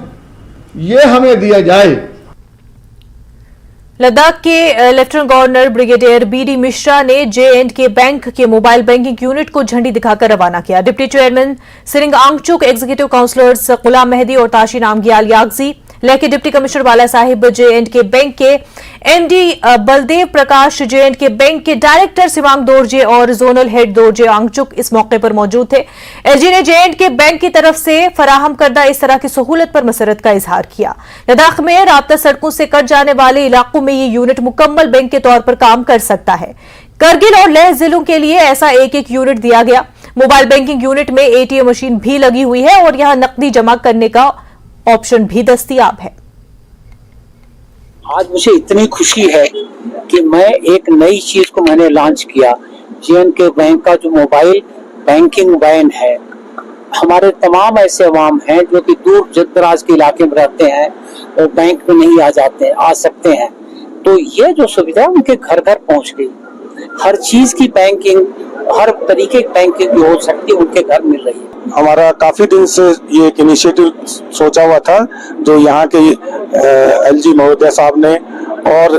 ये हमें दिया जाए। लद्दाख के lieutenant governor brigadier BD Mishra ने जे.एंड.के बैंक के मोबाइल बैंकिंग यूनिट को झंडी दिखाकर रवाना किया। Deputy chairman Tsering Angchuk, executive councillors Ghulam Mehdi और ताशी नामग्याल यागजी, लेके deputy commissioner Bala Sahib, J and K bank के MD Baldev Prakash, J and K bank के डायरेक्टर सिवांग दोरजे और जोनल हेड दोरजे आंगचुक इस मौके पर मौजूद थे। एलजी ने जे.एंड.के बैंक की तरफ से फराहम करदा इस तरह की सहूलत पर मसरत का इजहार किया। लद्दाख में राब्ता सड़कों से कट जाने वाले इलाकों में ये यूनिट मुकम्मल बैंक के तौर पर काम कर सकता है। करगिल और लेह जिलों के लिए ऐसा एक यूनिट दिया गया। मोबाइल बैंकिंग यूनिट में एटीएम मशीन भी लगी हुई है और यहां नकदी जमा करने का ऑप्शन भी दस्तयाब है। आज मुझे इतनी खुशी है कि मैं एक नई चीज को मैंने लॉन्च किया। जे.एंड.के बैंक का जो मोबाइल बैंकिंग वैन है, हमारे तमाम ऐसे अवाम हैं जो कि दूर दराज के इलाके में रहते हैं और बैंक में नहीं आ सकते हैं, तो ये जो सुविधा उनके घर घर पहुंच गई। हर चीज की बैंकिंग, हर तरीके की बैंकिंग जो हो सकती है उनके घर मिल रही है। हमारा काफी दिन से ये एक इनिशिएटिव सोचा हुआ था, जो यहाँ के एलजी महोदय साहब ने और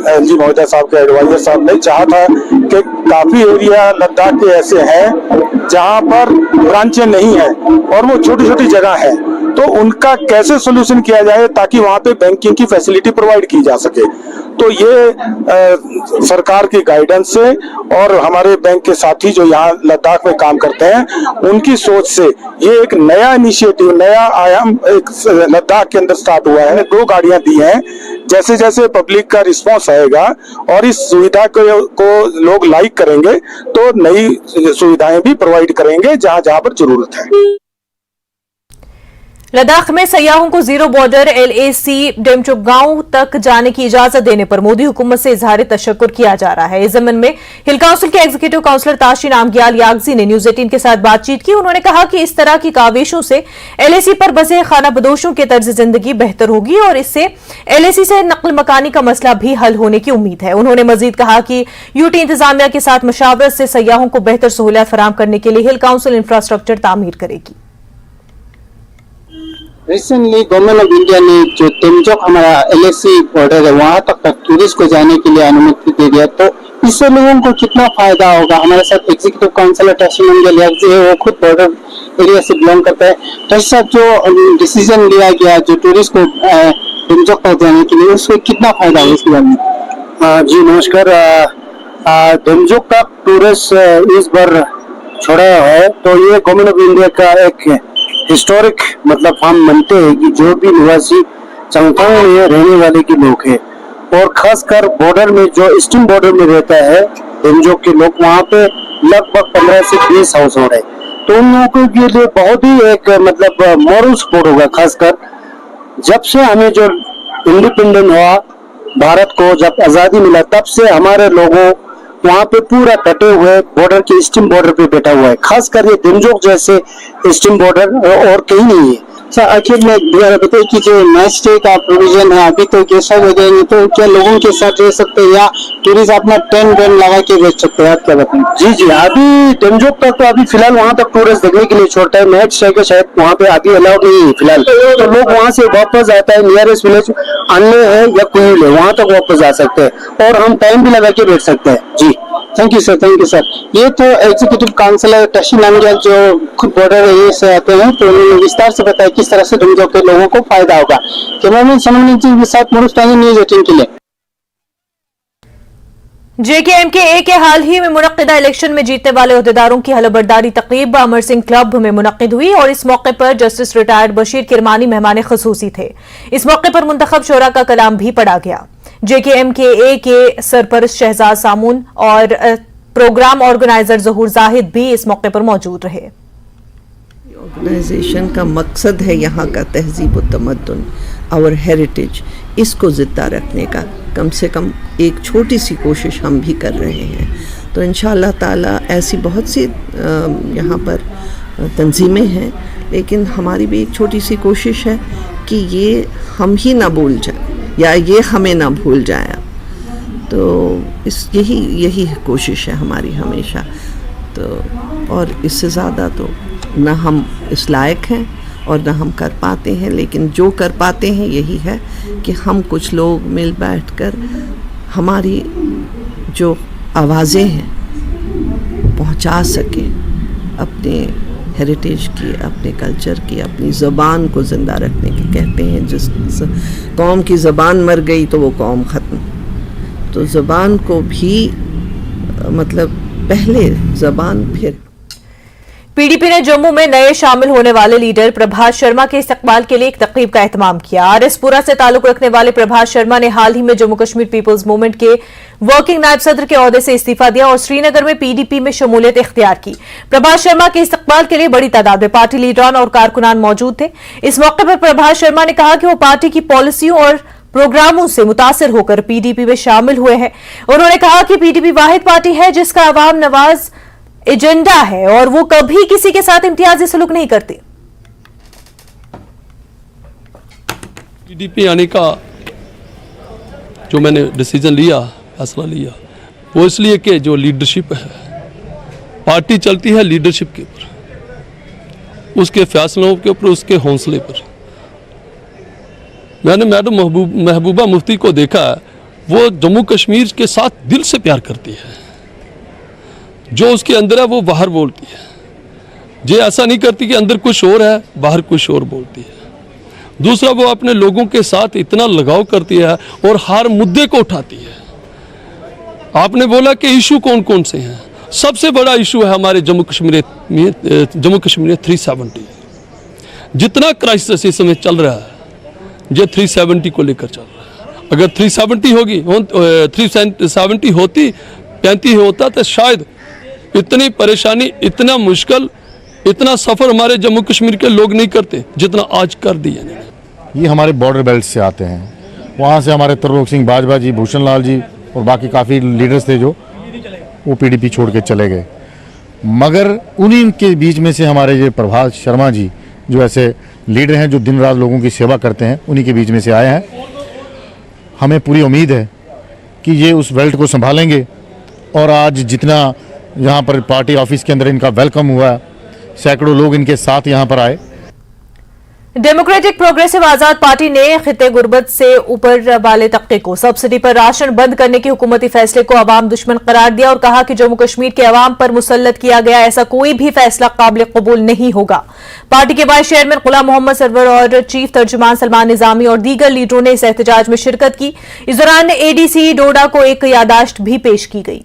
एलजी महोदय साहब के एडवाइजर साहब ने चाहा था कि काफी एरिया लद्दाख के ऐसे हैं जहाँ पर ब्रांचें नहीं है और वो छोटी छोटी जगह है, तो उनका कैसे सोल्यूशन किया जाए ताकि वहाँ पे बैंकिंग की फैसिलिटी प्रोवाइड की जा सके। तो ये सरकार की गाइडेंस से और हमारे बैंक के साथी जो यहाँ लद्दाख में काम करते हैं उनकी सोच से ये एक नया इनिशिएटिव, नया आयाम एक लद्दाख के अंदर स्टार्ट हुआ है। 2 गाड़ियां दी हैं। जैसे जैसे पब्लिक का रिस्पांस आएगा और इस सुविधा को लोग लाइक करेंगे तो नई सुविधाएं भी प्रोवाइड करेंगे जहां जहां पर जरूरत है। लद्दाख में सयाहों को जीरो बॉर्डर LAC डेमचोक गांव तक जाने की इजाजत देने पर मोदी हुकूमत से इजहार तशक्कुर किया जा रहा है। इस जमन में हिल काउंसिल के एग्जीक्यूटिव काउंसलर ताशी नामग्याल यागजी ने न्यूज 18 के साथ बातचीत की। उन्होंने कहा कि इस तरह की काविशों से LAC पर बसे खाना बदोशों के तर्ज जिंदगी बेहतर होगी और इससे LAC से नकल मकानी का मसला भी हल होने की उम्मीद है। उन्होंने मजीद कहा कि यूटी इंतजामिया के साथ मशावरत से सयाहों को बेहतर सहूलियत फराहम करने के लिए हिल काउंसिल इंफ्रास्ट्रक्चर तामीर करेगी। रिसेंटली गवर्नमेंट ऑफ इंडिया ने जो डेमचोक हमारा LAC बॉर्डर है वहाँ तक टूरिस्ट को जाने के लिए अनुमति दे दिया, तो इससे लोगों को कितना फायदा होगा। हमारे साथ एग्जीक्यूटिव काउंसलर ताशी नामग्याल यागजी है, वो खुद बॉर्डर एरिया से बिलोंग करता है। ताशी साहब, जो डिसीजन लिया गया जो टूरिस्ट को डेमचोक तक जाने के लिए, उसको कितना फायदा होगा इसके बारे में? जी नमस्कार। डेमचोक तक टूरिस्ट इस बार छोड़ा है, तो ये गवर्नमेंट ऑफ इंडिया का एक हिस्टोरिक मतलब हम मानते हैं कि जो भी निवासी चंगथांग में रहने वाले के लोग हैं और खासकर बॉर्डर में जो ईस्टर्न बॉर्डर में रहता है डेमचोक के लोग, वहाँ पे लगभग 15 से 20 हाउस होल्ड है। तो उन लोगों के लिए बहुत ही एक मतलब मॉरल सपोर्ट होगा। खासकर जब से हमें जो इंडिपेंडेंट हुआ भारत को, जब आजादी मिला, तब से हमारे लोगों वहाँ पे पूरा कटे हुए बॉर्डर के ईस्टर्न बॉर्डर पे बैठा हुआ है। खासकर ये दिमजोक जैसे ईस्टर्न बॉर्डर और कहीं नहीं है। सर आखिर में बताइए कि जो नेक्स्ट स्टे का प्रोविजन है अभी तो कैसा लगेगा, तो क्या लोगों के साथ रह सकते हैं या टूरिस्ट अपना टेंट वेंट लगा के बेच सकते हैं, आप क्या बताएं? जी जी, अभी दिमजोक तक तो अभी फिलहाल वहाँ तक टूरिस्ट देखने के लिए छोड़ता है। नेक्स्ट स्टे के शायद वहाँ पे अभी अलाउड नहीं है फिलहाल, तो लोग वहाँ से वापस आता है नियरेस्ट विलेज अन्य है या कुल है, वहाँ तक वापस आ सकते हैं और हम टाइम भी लगा के बैठ सकते हैं। जी thank you sir, thank you sir. ये तो एग्जीक्यूटिव काउंसलर टशी नामग्याल जो खुद बॉर्डर एरिया से आते हैं, तो उन्होंने विस्तार से बताया किस तरह से दिमजोक के लोगों को फायदा होगा। कैमरामैन समन्वय जी के साथ मोरूफ टांगी, न्यूज़ 18 के लिए। JKMKA के हाल ही में मुनक्किदा इलेक्शन में जीतने वाले ओहदेदारों की हलबरदारी तकरीब अमर सिंह क्लब में मुनक्किद हुई और इस मौके पर जस्टिस रिटायर्ड बशीर किरमानी मेहमान खसूसी थे। इस मौके पर मुंतखब शोरा का कलाम भी पढ़ा गया। JKMKA के सरपरस्त शहजाद सामून और प्रोग्राम ऑर्गेनाइजर ज़हूर जाहिद भी इस मौके पर मौजूद रहे। ऑर्गेनाइजेशन का मकसद है यहाँ का तहजीब व तमद्दुन, आवर हेरिटेज, इसको ज़िंदा रखने का कम से कम एक छोटी सी कोशिश हम भी कर रहे हैं। तो इंशाअल्लाह ताला ऐसी बहुत सी यहाँ पर तंजीमें हैं, लेकिन हमारी भी एक छोटी सी कोशिश है कि ये हम ही ना भूल जाए या ये हमें ना भूल जाए। तो यही कोशिश है हमारी हमेशा। तो और इससे ज़्यादा तो ना हम इस लायक हैं और ना हम कर पाते हैं, लेकिन जो कर पाते हैं यही है कि हम कुछ लोग मिल बैठकर हमारी जो आवाज़ें हैं पहुंचा सकें, अपने हेरिटेज की, अपने कल्चर की, अपनी ज़बान को ज़िंदा रखने की। कहते हैं जिस कौम की ज़बान मर गई तो वो कौम ख़त्म। तो ज़बान को भी मतलब पहले ज़बान फिर। पीडीपी ने जम्मू में नए शामिल होने वाले लीडर प्रभात शर्मा के इस्तकबाल के लिए एक तकरीब का एहतमाम किया। आरएसपुरा से ताल्लुक रखने वाले प्रभात शर्मा ने हाल ही में जम्मू कश्मीर पीपल्स मूवमेंट के वर्किंग नायब सदर के ओहदे से इस्तीफा दिया और श्रीनगर में पीडीपी में शमूलियत इख्तियार की। प्रभात शर्मा के इस्तकबाल के लिए बड़ी तादाद में पार्टी लीडरान और कारकुनान मौजूद थे। इस मौके पर प्रभात शर्मा ने कहा कि वो पार्टी की पॉलिसियों और प्रोग्रामों से मुतासिर होकर पीडीपी में शामिल हुए हैं। उन्होंने कहा कि पीडीपी वाहिद पार्टी है जिसका अवाम नवाज एजेंडा है और वो कभी किसी के साथ इम्तियाजी सलूक नहीं करती। पीडीपी आने का जो मैंने डिसीजन लिया, फैसला लिया, वो इसलिए कि जो लीडरशिप है, पार्टी चलती है लीडरशिप के ऊपर, उसके फैसलों के ऊपर, उसके हौसले पर। मैंने मैडम महबूबा मुफ्ती को देखा, वो जम्मू कश्मीर के साथ दिल से प्यार करती है। जो उसके अंदर है वो बाहर बोलती है। ये ऐसा नहीं करती कि अंदर कुछ और है बाहर कुछ और बोलती है। दूसरा, वो अपने लोगों के साथ इतना लगाव करती है और हर मुद्दे को उठाती है। आपने बोला कि इशू कौन कौन से हैं। सबसे बड़ा इशू है हमारे जम्मू कश्मीर में 370। जितना क्राइसिस इस समय चल रहा है ये 370 को लेकर चल रहा है। अगर 370 होगी 370 होती 35 होता तो शायद इतनी परेशानी, इतना मुश्किल, इतना सफ़र हमारे जम्मू कश्मीर के लोग नहीं करते जितना आज कर दिया। ये हमारे बॉर्डर बेल्ट से आते हैं। वहाँ से हमारे त्रिलोक सिंह बाजवा जी, भूषण लाल जी और बाकी काफ़ी लीडर्स थे जो वो पीडीपी छोड़ के चले गए। मगर उन्हीं के बीच में से हमारे ये प्रभात शर्मा जी जो ऐसे लीडर हैं जो दिन रात लोगों की सेवा करते हैं, उन्हीं के बीच में से आए हैं। हमें पूरी उम्मीद है कि ये उस बेल्ट को संभालेंगे और आज जितना यहाँ पर पार्टी ऑफिस के अंदर इनका वेलकम हुआ, सैकड़ों लोग इनके साथ यहाँ पर आए। डेमोक्रेटिक प्रोग्रेसिव आजाद पार्टी ने खिते गुर्बत से ऊपर वाले तबके को सब्सिडी पर राशन बंद करने के हुकूमती फैसले को अवाम दुश्मन करार दिया और कहा कि जम्मू कश्मीर के अवाम पर मुसल्लत किया गया ऐसा कोई भी फैसला काबिल कबूल नहीं होगा। पार्टी के वाइस चेयरमैन गुलाम मोहम्मद सरवर और चीफ तर्जुमान सलमान निजामी और दीगर लीडरों ने इस एहतजाज में शिरकत की। इस दौरान एडीसी डोडा को एक यादाश्त भी पेश की गई।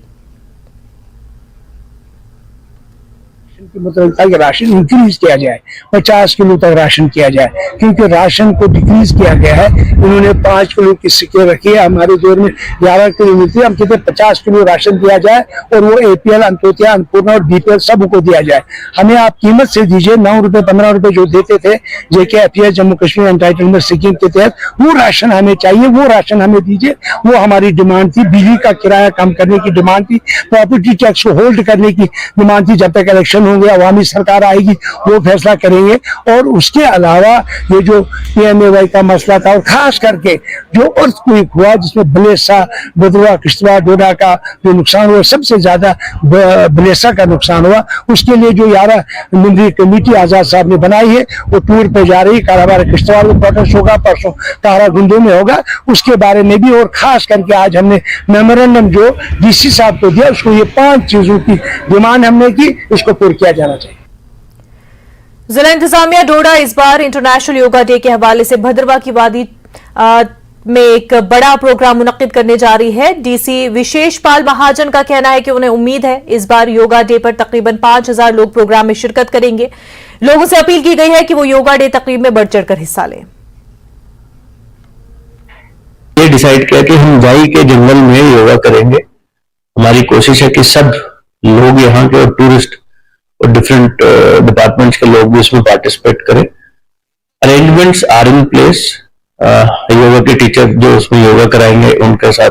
मतलब ताकि राशन इंक्रीज किया जाए, 50 किलो तक राशन किया जाए, क्योंकि राशन को डिक्रीज किया गया है। इन्होंने 5 किलो की सिक्के रखी है, हमारे दौर में 11 किलो मिलती है। हम कहते 50 किलो राशन दिया जाए और वो APL, अंत्योदय, अन्नपूर्णा और BPL सबको दिया जाए। हमें आप कीमत से दीजिए, 9 रुपए 15 रुपए जो देते थे JKFES Jammu Kashmir entitlement scheme के तहत, वो राशन हमें चाहिए, वो राशन हमें दीजिए। वो हमारी डिमांड थी। बिजली का किराया कम करने की डिमांड थी, प्रॉपर्टी टैक्स को होल्ड करने की डिमांड थी। जब तक इलेक्शन होंगे, अवामी सरकार आएगी, वो फैसला करेंगे। और उसके अलावा ये जो PMAY का मसला था, और खास करके जो अर्थक्वेक हुआ जिसमें बलेसा, भदरवा, किश्तवाड़, डोडा का जो नुकसान हुआ, सबसे ज्यादा बलेसा का नुकसान हुआ। उसके लिए जो 11 मेंबरी कमेटी आजाद साहब ने बनाई है, वो टूर पे जा रही। काराबार किश्तवाड़ में प्रोटेस्ट होगा, परसों तारा गुंदो में होगा, उसके बारे में भी। और खास करके आज हमने मेमोरेंडम जो DC साहब को दिया, उसको ये 5 चीजों की डिमांड हमने की, इसको पूरा किया जाना चाहिए। जिला इंतजामिया डोडा इस बार इंटरनेशनल योगा डे के हवाले से भद्रवा की वादी में एक बड़ा प्रोग्राम मुनक्किद करने जा रही है। DC विशेष पाल महाजन का कहना है कि उन्हें उम्मीद है इस बार योगा डे पर तकरीबन 5000 लोग प्रोग्राम में शिरकत करेंगे। लोगों से अपील की गई है कि वो योगा डे तकरीब में बढ़ चढ़कर हिस्सा लें। ये डिसाइड किया कि हम जाई के जंगल में योगा करेंगे। हमारी कोशिश है कि सब लोग यहाँ के और टूरिस्ट और डिफरेंट डिपार्टमेंट्स के लोग भी इसमें पार्टिसिपेट करें। Arrangements are in place. Yoga के टीचर जो उसमें योगा कराएंगे उनके साथ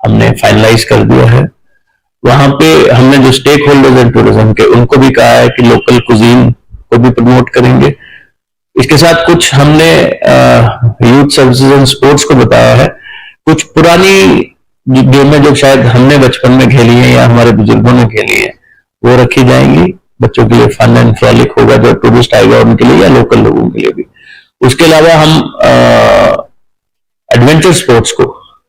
हमने फाइनलाइज कर दिया है। वहां पे हमने जो स्टेक होल्डर्स हैं टूरिज्म के, उनको भी कहा है कि लोकल कुजीन को भी प्रमोट करेंगे। इसके साथ कुछ हमने यूथ सर्विसेज एंड स्पोर्ट्स को बताया है। कुछ पुरानी गेमें जो शायद हमने बचपन में खेली है या हमारे बुजुर्गों ने खेली है, वो रखी जाएंगी। बच्चों के लिए फन एंड फ्रॉलिक होगा, जो टूरिस्ट आएगा उनके लिए या लोकल लोगों के लिए भी। उसके अलावा हम एडवेंचर स्पोर्ट्स को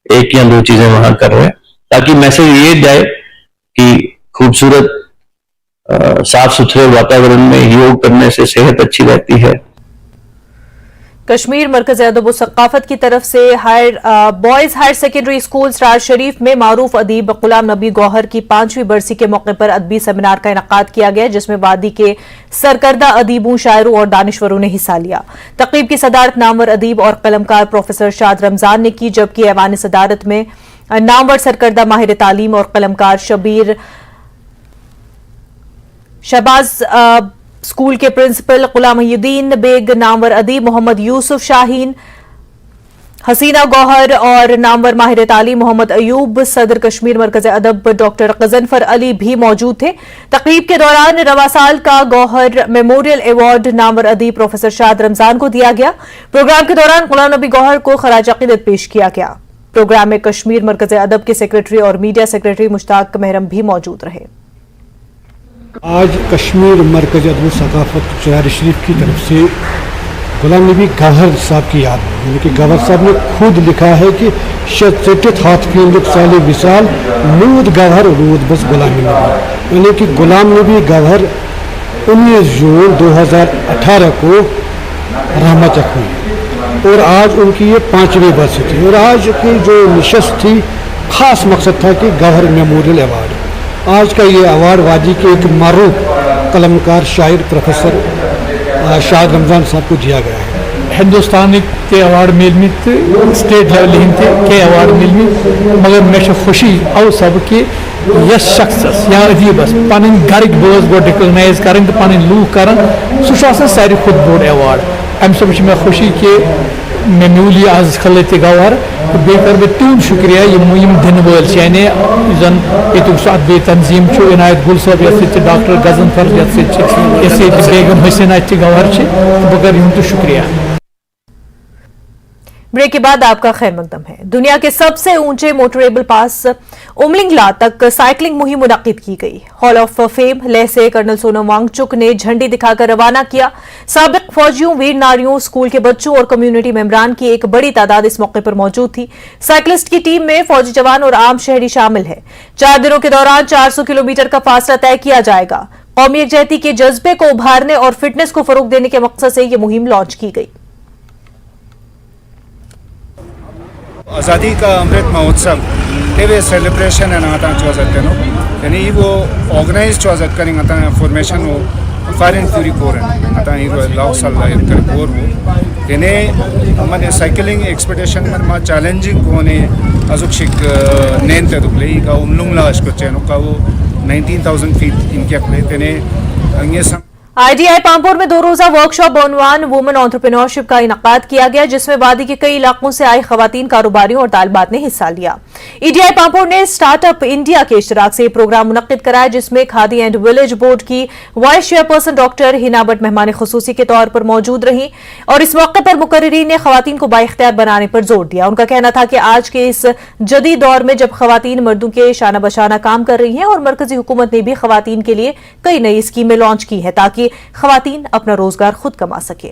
1 या 2 चीजें वहां कर रहे हैं, ताकि मैसेज ये जाए कि खूबसूरत साफ सुथरे वातावरण में योग करने से सेहत अच्छी रहती है। कश्मीर मरकज अदब व सकाफत की तरफ से बॉयज हायर सेकेंडरी स्कूल स्टार शरीफ में मारूफ अदीब गुलाम नबी गौहर की 5वीं बरसी के मौके पर अदबी सेमिनार का इनेकाद किया गया, जिसमें वादी के सरकर्दा अदीबों, शायरों और दानिश्वरों ने हिस्सा लिया। तकरीब की सदारत नामवर अदीब और कलमकार प्रोफेसर शाद रमजान ने की, जबकि ऐवान सदारत में नामवर सरकर्दा माहिर तालीम और कलमकार शहबाज स्कूल के प्रिंसिपल गुलाम मुहीउद्दीन बेग, नामवर अदीब मोहम्मद यूसुफ शाहीन, हसीना गौहर और नामवर माहिर तालीम मोहम्मद अयूब, सदर कश्मीर मरकज अदब डॉक्टर गजनफर अली भी मौजूद थे। तकरीब के दौरान रवा साल का गौहर मेमोरियल अवार्ड नामवर अदीब प्रोफेसर शाद रमजान को दिया गया। प्रोग्राम के दौरान गुलाम नबी गौहर को खराज अकीदत पेश किया गया। प्रोग्राम में कश्मीर मरकज अदब के सेक्रेटरी और मीडिया सेक्रेटरी मुश्ताक मेहरम भी मौजूद रहे। आज कश्मीर मरकज अदब सकाफत शहर शरीफ की तरफ से गुलाम नबी गौहर साहब की याद में, यानी कि गौहर साहब ने खुद लिखा है कि शत हाथ पींद साल विशाल नूद गौहर रूद बस गुलाम नबी, यानी कि गुलाम नबी गौहर 19 जून 2018 को रहमत हुई और आज उनकी ये 5वीं बरसी थी। और आज की जो नशस्त थी, खास मकसद था कि गौहर मेमोरियल अवार्ड, आज का ये अवार्ड वादी के एक मारूफ कलमकार शायर प्रोफेसर शाद रमजान साहब को दिया गया है। हिंदुस्तान के अवार्ड मिलमित स्टेट लेवल के अवार्ड मिलमित, मगर मे खुशी अव सब कि यस शख्स या अजीबस पन गरिक बोज गो रिकगनाइज कर पन लूख कर सह सारे खुद बोड़ अवार्ड। अम सब मे खुशी कि मे मूल यह आज खलत गौहर, बे कर बह तुंद शुक्रिया यम दिन वल यानी जन ये अदबी तंजीम इनायत गुल साहब ये डॉक्टर गजनफर ये बेगम हसीना गौहर बह कर यूं शुक्रिया। ब्रेक के बाद आपका खैर मकदम है। दुनिया के सबसे ऊंचे मोटरेबल पास उमलिंगला तक साइकिलिंग मुहिम मुनक्किद की गई। हॉल ऑफ फेम लेह से कर्नल सोनम वांगचुक ने झंडी दिखाकर रवाना किया। साबिक फौजियों, वीर नारियों, स्कूल के बच्चों और कम्युनिटी मेंबरान की एक बड़ी तादाद इस मौके पर मौजूद थी। साइकिलिस्ट की टीम में फौजी जवान और आम शहरी शामिल है। 4 दिनों के दौरान 400 किलोमीटर का फासला तय किया जाएगा। कौमी यकजहती के जज्बे को उभारने और फिटनेस को फरोग देने के मकसद से यह मुहिम लॉन्च की गई। आज़ादी का अमृत महोत्सव टेवे सेलिब्रेशन है नाता चौजत नो यानी वो ऑर्गेनाइज चौजत करें आता फॉर्मेशन हो फारिन फ्यूरी कोरन आता ये लॉक साल कर कोर वो यानी हमारे साइकिलिंग एक्सपेडिशन में मा चैलेंजिंग कोने अजुक्षिक नेन ते दुखले का उमलुंगला इसको चैनो का वो 19,000 फीट इनके अपने तेने ये IDI पामपुर में 2 रोजा वर्कशॉप बॉनवान वुमेन एंटरप्रेन्योरशिप का इनकाद किया गया, जिसमें वादी के कई इलाकों से आई खवातीन कारोबारियों और तालिबात ने हिस्सा लिया। EDI पामपुर ने स्टार्टअप इंडिया के इश्तराक से प्रोग्राम मुनक्किद कराया, जिसमें खादी एंड विलेज बोर्ड की vice chairperson doctor Hina Bhatt मेहमान खुसूसी के तौर पर मौजूद रही और इस मौके पर मुकर्रिरीन ने खवातीन को बाइख्तियार बनाने पर जोर दिया। उनका कहना था कि आज के इस जदीद दौर में जब खवातीन मर्दों के शाना बशाना काम कर रही हैं और मरकजी हुकूमत ने भी खवातीन के लिए कई नई स्कीमें लॉन्च की है ताकि खवातीन अपना रोजगार खुद कमा सके।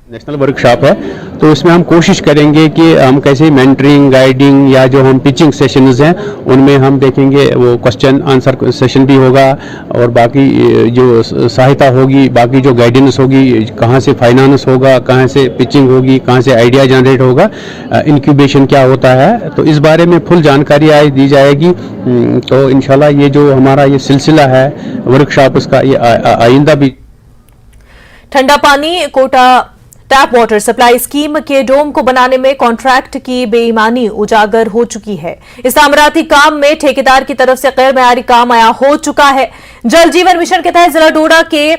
नेशनल वर्कशॉप है तो इसमें हम कोशिश करेंगे कि हम कैसे मेंटरिंग, गाइडिंग या जो हम पिचिंग सेशंस हैं उनमें हम देखेंगे, वो क्वेश्चन आंसर सेशन भी होगा और बाकी जो सहायता होगी, बाकी जो गाइडेंस होगी, कहाँ से फाइनेंस होगा, कहाँ से पिचिंग होगी, कहाँ से आइडिया जनरेट होगा, इंक्यूबेशन क्या होता है, तो इस बारे में फुल जानकारी दी जाएगी। तो इंशाल्लाह ये जो हमारा ये सिलसिला है वर्कशॉप उसका ये आइंदा भी। ठंडा पानी Kota tap water supply scheme के डोम को बनाने में कॉन्ट्रैक्ट की बेईमानी उजागर हो चुकी है। इस तामीराती काम में ठेकेदार की तरफ से गैर मयारी काम आया हो चुका है। जल जीवन मिशन के तहत जिला डोडा के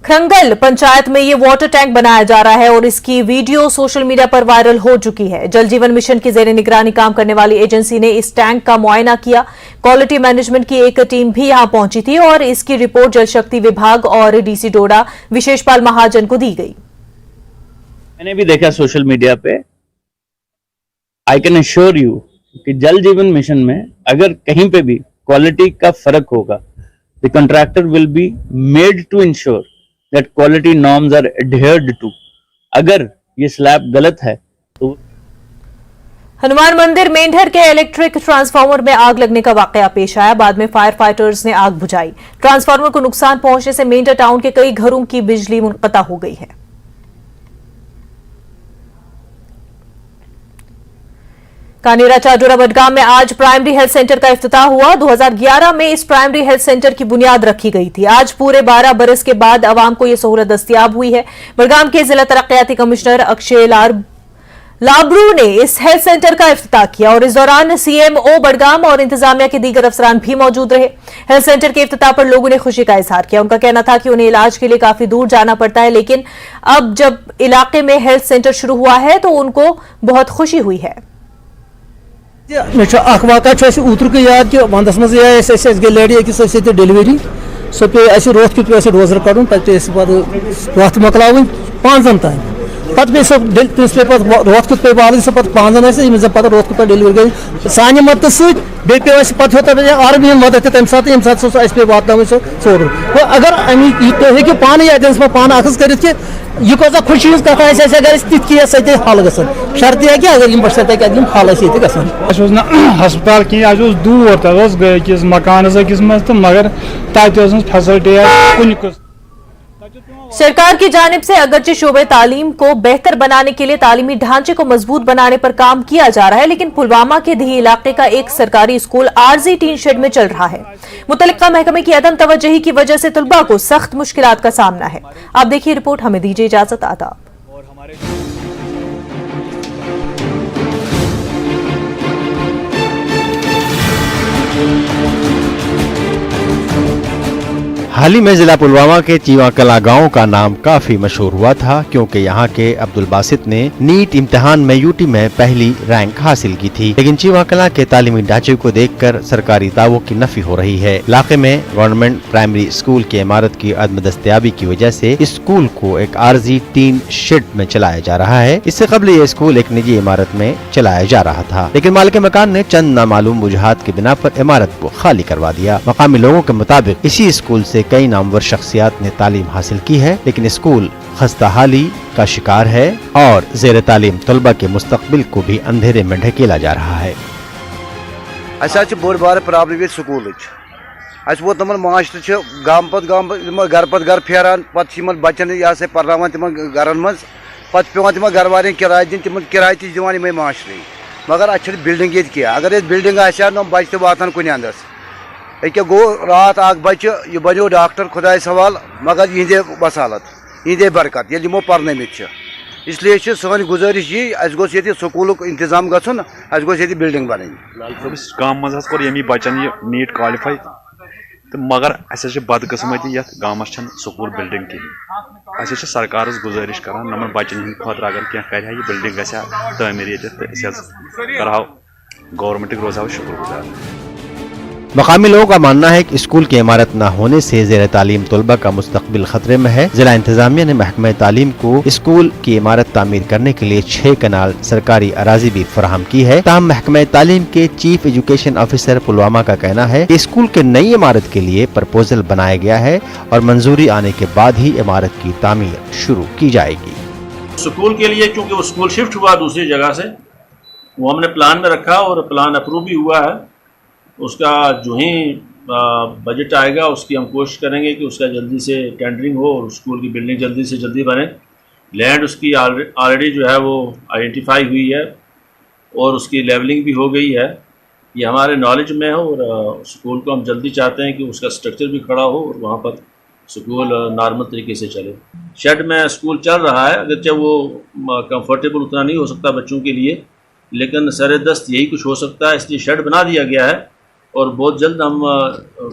खरंगल पंचायत में ये वाटर टैंक बनाया जा रहा है और इसकी वीडियो सोशल मीडिया पर वायरल हो चुकी है। जल जीवन मिशन की जेर निगरानी काम करने वाली एजेंसी ने इस टैंक का मुआयना किया। क्वालिटी मैनेजमेंट की एक टीम भी यहां पहुंची थी और इसकी रिपोर्ट जल शक्ति विभाग और डीसी डोडा विशेषपाल महाजन को दी गई। मैंने भी देखा सोशल मीडिया पे। आई कैन अश्योर यू कि जल जीवन मिशन में अगर कहीं पे भी क्वालिटी का फर्क होगा, the contractor will be made to ensure that quality norms are adhered to. अगर ये स्लैब गलत है तो हनुमान मंदिर मेंढर के इलेक्ट्रिक ट्रांसफार्मर में आग लगने का वाकया पेश आया। बाद में फायर फाइटर्स ने आग बुझाई। ट्रांसफार्मर को नुकसान पहुंचने से मेंढर टाउन के कई घरों की बिजली मुनक़ता हो गई है। कानेरा चाडोरा बडगाम में आज प्राइमरी हेल्थ सेंटर का इफ्तिताह हुआ। 2011 में इस प्राइमरी हेल्थ सेंटर की बुनियाद रखी गई थी। आज पूरे 12 बरस के बाद अवाम को यह सहूलत दस्तयाब हुई है। बडगाम के जिला तरक्याती कमिश्नर अक्षय लाबरू ने इस हेल्थ सेंटर का इफ्तिताह किया और इस दौरान सीएमओ बडगाम और इंतजामिया के दीगर अफसरान भी मौजूद रहे। हेल्थ सेंटर के इफ्तिताह पर लोगों ने खुशी का इजहार किया। उनका कहना था कि उन्हें इलाज के लिए काफी दूर जाना पड़ता है, लेकिन अब जब इलाके में हेल्थ सेंटर शुरू हुआ है तो उनको बहुत खुशी हुई है। वाक़ा ऊतर के याद कि वंदस मज गई लेडी अकिस डिलीवरी सो पे रोथ कित पे रोजर कड़न पे वत मकलाव 5 तान पे तमिस पे रोथ कित पे वाल पे 5 पे रोथ कित पे डिलीवरी गई सान मदद सो पे आर्मी मदद तम सात पे वात सोर अगर अमे हे पान एजेंस में पान अखज कर यह कौन खुशी हज कथ अगर तिथ सत हल ग शर्त है कि अगर बट हल ग हस्पताल कह दूर तक गई मकान अकिस मज तो मगर तत फैसिलिटी कुछ सरकार की जानिब से अगरचे शोबे तालीम को बेहतर बनाने के लिए तालीमी ढांचे को मजबूत बनाने पर काम किया जा रहा है, लेकिन पुलवामा के धी इलाके का एक सरकारी स्कूल आरजी टीन शेड में चल रहा है। मुतल्लिका महकमे की अदम तवज्जही की वजह से तलबा को सख्त मुश्किलात का सामना है। आप देखिए रिपोर्ट। हमें दीजिए इजाजत। आदाब। हाल ही में जिला पुलवामा के चीवा कला गांव का नाम काफी मशहूर हुआ था, क्योंकि यहाँ के अब्दुल बासित ने नीट इम्तिहान में यूटी में पहली रैंक हासिल की थी। लेकिन चीवा कला के तालीमी ढांचे को देखकर सरकारी दावों की नफी हो रही है। इलाके में गवर्नमेंट प्राइमरी स्कूल की इमारत की अदम दस्तयाबी की वजह से स्कूल को एक आरजी टीन शेड में चलाया जा रहा है। इससे कबल ये स्कूल एक निजी इमारत में चलाया जा रहा था, लेकिन मालिक मकान ने चंद नामालूम वजूहात की बिना पर इमारत को खाली करवा दिया। मकामी लोगों के मुताबिक इसी स्कूल से कई नामवर शख्सियात ने तालीम हासिल की है, लेकिन स्कूल खस्ताहाली का शिकार है और जेर तालीम तलबा के मुस्तकबिल को भी अंधेरे में ढकेला जा रहा है। बोड़ बार प्रॉब्लम स्कूल वो तमन मास्टर गाम पत गाम घर पत घर फेरान पे बच्चन यह पर्नावान तिम घर मज पे पेवान तिम घर वाले किराय दिन तिम किराय दिवान मास्टर मगर अच्छी बिल्डिंग ये क्या अगर ये बिल्डिंग आया ना बच्चे वातान कुन अंदर अके गो रात अख बच्चे यह बनो डॉक्टर खुदा सवाल मगर यहदे वसालत यहदे बरकत ये यमो पर्नमित इसलिए सन गुजारिश ये गोस ये स्कूल इंतजाम गन ये बिल्डिंग बन गाँव मज कोर यमी बचन ये नीट क्वालिफाई तो मगर अस बदकिस्मती ये गाँवस स्कूल बिल्डिंग कहें अस सरकार गुजारिश करान नमन बचन हंद खुद अगर क्या कर यह बिल्डिंग गया तमीर ये करो गवर्नमेंट रोजा शुक्रगुजार। मकामी लोगों का मानना है कि स्कूल की इमारत न होने से ज़ेर तालीम तलबा का मुस्तकबिल खतरे में है। जिला इंतजामिया ने महकमा तालीम को स्कूल की इमारत तामीर करने के लिए 6 कनाल सरकारी अराजी भी फराहम की है। ताहम महकमा तालीम के चीफ एजुकेशन ऑफिसर पुलवामा का कहना है कि स्कूल के नई इमारत के लिए प्रपोजल बनाया गया है और मंजूरी आने के बाद ही इमारत की तामीर शुरू की जाएगी। स्कूल के लिए क्योंकि वो स्कूल शिफ्ट हुआ दूसरी जगह से, वो हमने प्लान में रखा और प्लान अप्रूव भी हुआ है। उसका जो ही बजट आएगा उसकी हम कोशिश करेंगे कि उसका जल्दी से टेंडरिंग हो और स्कूल की बिल्डिंग जल्दी से जल्दी बने। लैंड उसकी ऑलरेडी जो है वो आइडेंटिफाई हुई है और उसकी लेवलिंग भी हो गई है। ये हमारे नॉलेज में है और स्कूल को हम जल्दी चाहते हैं कि उसका स्ट्रक्चर भी खड़ा हो और वहाँ पर स्कूल नॉर्मल तरीके से चले। शेड में स्कूल चल रहा है, अगरचे वो कंफर्टेबल उतना नहीं हो सकता बच्चों के लिए, लेकिन सरेदस्त यही कुछ हो सकता है, इसलिए शेड बना दिया गया है और बहुत जल्द हम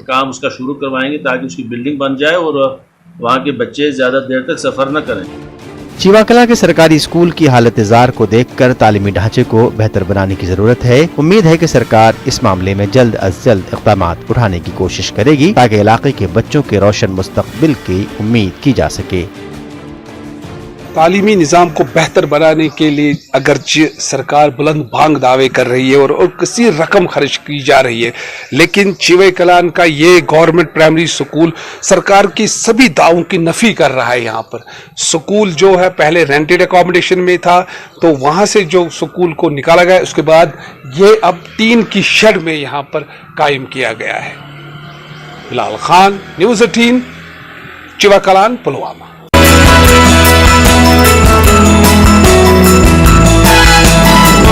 काम उसका शुरू करवाएंगे ताकि उसकी बिल्डिंग बन जाए और वहाँ के बच्चे ज़्यादा देर तक सफ़र न करें। चीवाकला के सरकारी स्कूल की हालत जार को देखकर तालीमी ढांचे को बेहतर बनाने की जरूरत है। उम्मीद है कि सरकार इस मामले में जल्द अज जल्द इक़दाम उठाने की कोशिश करेगी ताकि इलाके के बच्चों के रोशन मुस्तकबिल की उम्मीद की जा सके। तालीमी निज़ाम को बेहतर बनाने के लिए अगरचे सरकार बुलंद भांग दावे कर रही है और किसी रकम खर्च की जा रही है, लेकिन चिवे कलान का ये गवर्नमेंट प्राइमरी स्कूल सरकार की सभी दावों की नफ़ी कर रहा है। यहाँ पर स्कूल जो है पहले रेंटेड अकोमोडेशन में था, तो वहाँ से जो स्कूल को निकाला गया, उसके बाद ये अब टीन की शेड में यहाँ पर कायम किया गया है। बिलाल खान, न्यूज़ 18, चिवा कलान, पुलवामा।